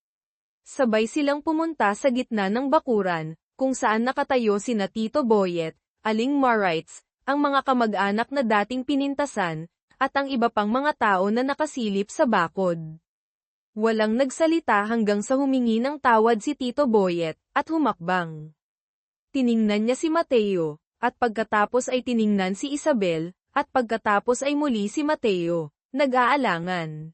Sabay silang pumunta sa gitna ng bakuran, kung saan nakatayo sina Tito Boyet, Aling Marites, ang mga kamag-anak na dating pinintasan, at ang iba pang mga tao na nakasilip sa bakod. Walang nagsalita hanggang sa humingi ng tawad si Tito Boyet, at humakbang. Tiningnan niya si Mateo, at pagkatapos ay tiningnan si Isabel, at pagkatapos ay muli si Mateo, nag-aalangan.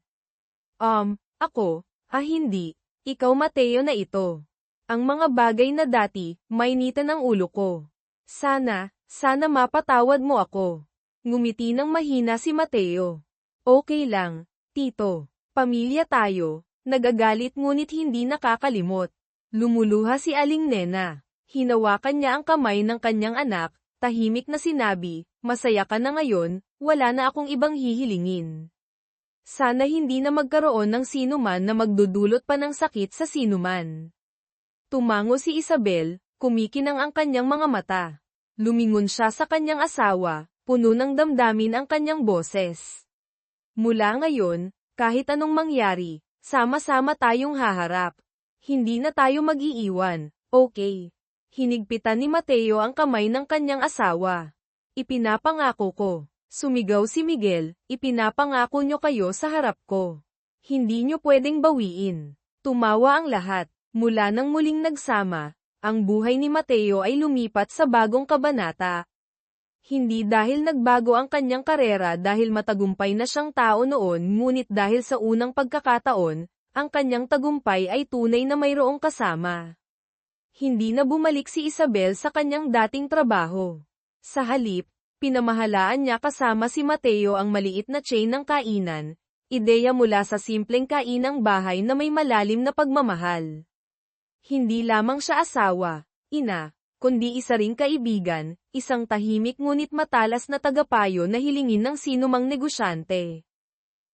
Ako, hindi. Ikaw Mateo na ito. Ang mga bagay na dati, mainitan ang ulo ko. Sana mapatawad mo ako. Ngumiti ng mahina si Mateo. Okay lang, Tito. Pamilya tayo. Nagagalit ngunit hindi nakakalimot. Lumuluha si Aling Nena. Hinawakan niya ang kamay ng kanyang anak, tahimik na sinabi, "Masaya ka na ngayon, wala na akong ibang hihilingin. Sana hindi na magkaroon ng sinuman na magdudulot pa ng sakit sa sinuman." Tumango si Isabel, kumikinang ang kanyang mga mata. Lumingon siya sa kanyang asawa, puno ng damdamin ang kanyang boses. Mula ngayon, kahit anong mangyari, sama-sama tayong haharap. Hindi na tayo mag-iiwan, okay? Hinigpitan ni Mateo ang kamay ng kanyang asawa. Ipinapangako ko. Sumigaw si Miguel, ipinapangako nyo kayo sa harap ko. Hindi nyo pwedeng bawiin. Tumawa ang lahat. Mula nang muling nagsama, ang buhay ni Mateo ay lumipat sa bagong kabanata. Hindi dahil nagbago ang kanyang karera dahil matagumpay na siyang tao noon, ngunit dahil sa unang pagkakataon, ang kanyang tagumpay ay tunay na mayroong kasama. Hindi na bumalik si Isabel sa kanyang dating trabaho. Sa halip, pinamahalaan niya kasama si Mateo ang maliit na chain ng kainan, ideya mula sa simpleng kainang bahay na may malalim na pagmamahal. Hindi lamang siya asawa, ina, kundi isa ring kaibigan, isang tahimik ngunit matalas na tagapayo na hilingin ng sinumang negosyante.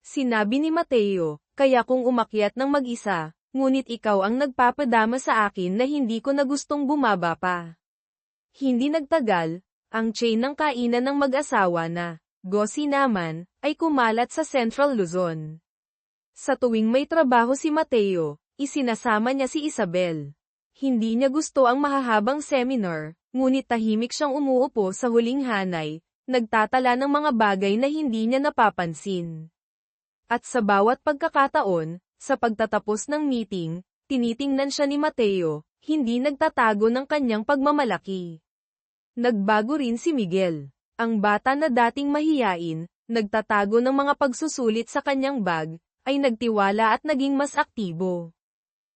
Sinabi ni Mateo, kaya kung umakyat ng mag-isa, ngunit ikaw ang nagpapadama sa akin na hindi ko na gustong bumaba pa. Hindi nagtagal, ang chain ng kainan ng mag-asawa na, Gosi naman, ay kumalat sa Central Luzon. Sa tuwing may trabaho si Mateo, isinasama niya si Isabel. Hindi niya gusto ang mahahabang seminar, ngunit tahimik siyang umuupo sa huling hanay, nagtatala ng mga bagay na hindi niya napapansin. At sa bawat pagkakataon, sa pagtatapos ng meeting, tinitingnan siya ni Mateo, hindi nagtatago ng kanyang pagmamalaki. Nagbago rin si Miguel. Ang bata na dating mahiyain, nagtatago ng mga pagsusulit sa kanyang bag, ay nagtiwala at naging mas aktibo.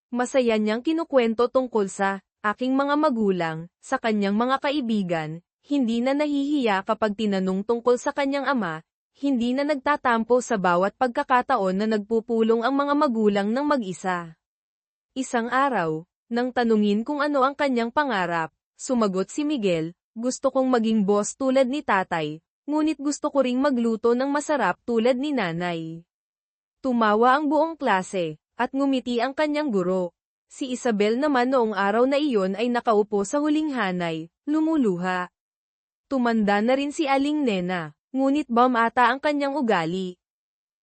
Masaya niyang kinukwento tungkol sa aking mga magulang, sa kanyang mga kaibigan, hindi na nahihiya kapag tinanong tungkol sa kanyang ama, hindi na nagtatampo sa bawat pagkakataon na nagpupulong ang mga magulang ng mag-isa. Isang araw, nang tanungin kung ano ang kanyang pangarap, sumagot si Miguel, gusto kong maging boss tulad ni tatay, ngunit gusto ko ring magluto ng masarap tulad ni nanay. Tumawa ang buong klase, at ngumiti ang kanyang guro. Si Isabel naman noong araw na iyon ay nakaupo sa huling hanay, lumuluha. Tumanda na rin si Aling Nena, ngunit bam ata ang kanyang ugali.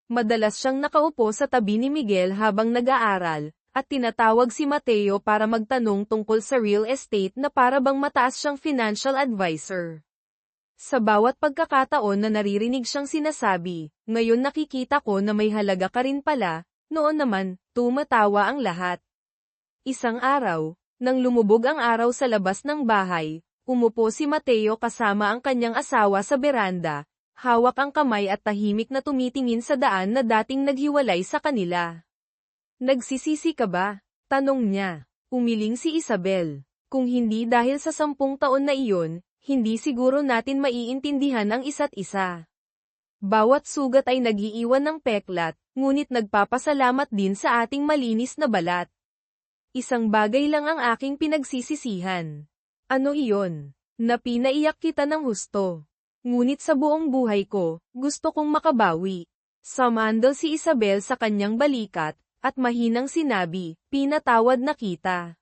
Madalas siyang nakaupo sa tabi ni Miguel habang nag-aaral, at tinatawag si Mateo para magtanong tungkol sa real estate na para bang mataas siyang financial advisor. Sa bawat pagkakataon na naririnig siyang sinasabi, ngayon nakikita ko na may halaga ka rin pala, noon naman, tumatawa ang lahat. Isang araw, nang lumubog ang araw sa labas ng bahay, umupo si Mateo kasama ang kanyang asawa sa beranda, hawak ang kamay at tahimik na tumitingin sa daan na dating naghiwalay sa kanila. Nagsisisi ka ba? Tanong niya. Umiling si Isabel. Kung hindi dahil sa 10 taon na iyon, hindi siguro natin maiintindihan ang isa't isa. Bawat sugat ay nag-iiwan ng peklat, ngunit nagpapasalamat din sa ating malinis na balat. Isang bagay lang ang aking pinagsisisihan. Ano iyon? Na pinaiyak kita ng husto. Ngunit sa buong buhay ko, gusto kong makabawi. Sumandal si Isabel sa kanyang balikat, at mahinang sinabi, pinatawad na kita.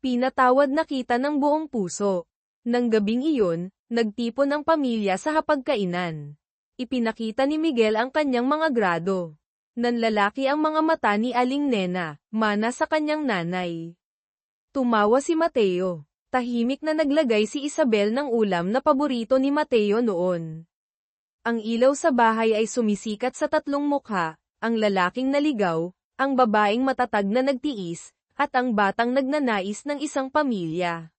Pinatawad na kita ng buong puso. Nang gabing iyon, nagtipon ang pamilya sa hapagkainan. Ipinakita ni Miguel ang kanyang mga grado. Nanlalaki ang mga mata ni Aling Nena, mana sa kanyang nanay. Tumawa si Mateo. Tahimik na naglagay si Isabel ng ulam na paborito ni Mateo noon. Ang ilaw sa bahay ay sumisikat sa 3 mukha, ang lalaking naligaw, ang babaeng matatag na nagtiis, at ang batang nagnanais ng isang pamilya.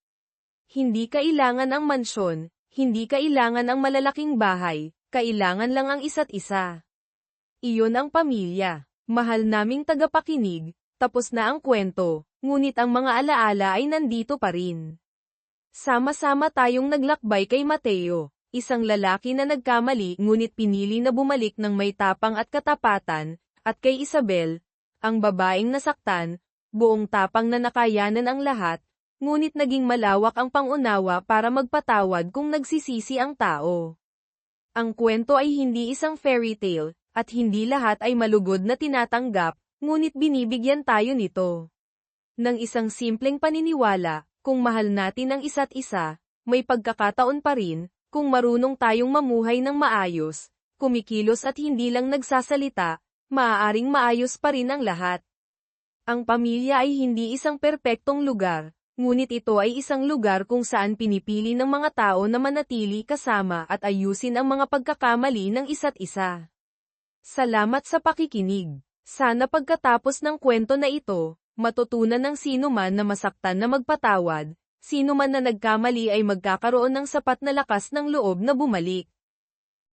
Hindi kailangan ang mansyon, hindi kailangan ang malalaking bahay, kailangan lang ang isa't isa. Iyon ang pamilya. Mahal naming tagapakinig, tapos na ang kwento, ngunit ang mga alaala ay nandito pa rin. Sama-sama tayong naglakbay kay Mateo, isang lalaki na nagkamali ngunit pinili na bumalik ng may tapang at katapatan, at kay Isabel, ang babaeng nasaktan, buong tapang na nakayanan ang lahat, ngunit naging malawak ang pangunawa para magpatawad kung nagsisisi ang tao. Ang kwento ay hindi isang fairy tale, at hindi lahat ay malugod na tinatanggap, ngunit binibigyan tayo nito ng isang simpleng paniniwala, kung mahal natin ang isa't isa, may pagkakataon pa rin, kung marunong tayong mamuhay ng maayos, kumikilos at hindi lang nagsasalita, maaaring maayos pa rin ang lahat. Ang pamilya ay hindi isang perpektong lugar, ngunit ito ay isang lugar kung saan pinipili ng mga tao na manatili kasama at ayusin ang mga pagkakamali ng isa't isa. Salamat sa pakikinig. Sana pagkatapos ng kwento na ito, matutunan ng sino man na masaktan na magpatawad, sino man na nagkamali ay magkakaroon ng sapat na lakas ng loob na bumalik.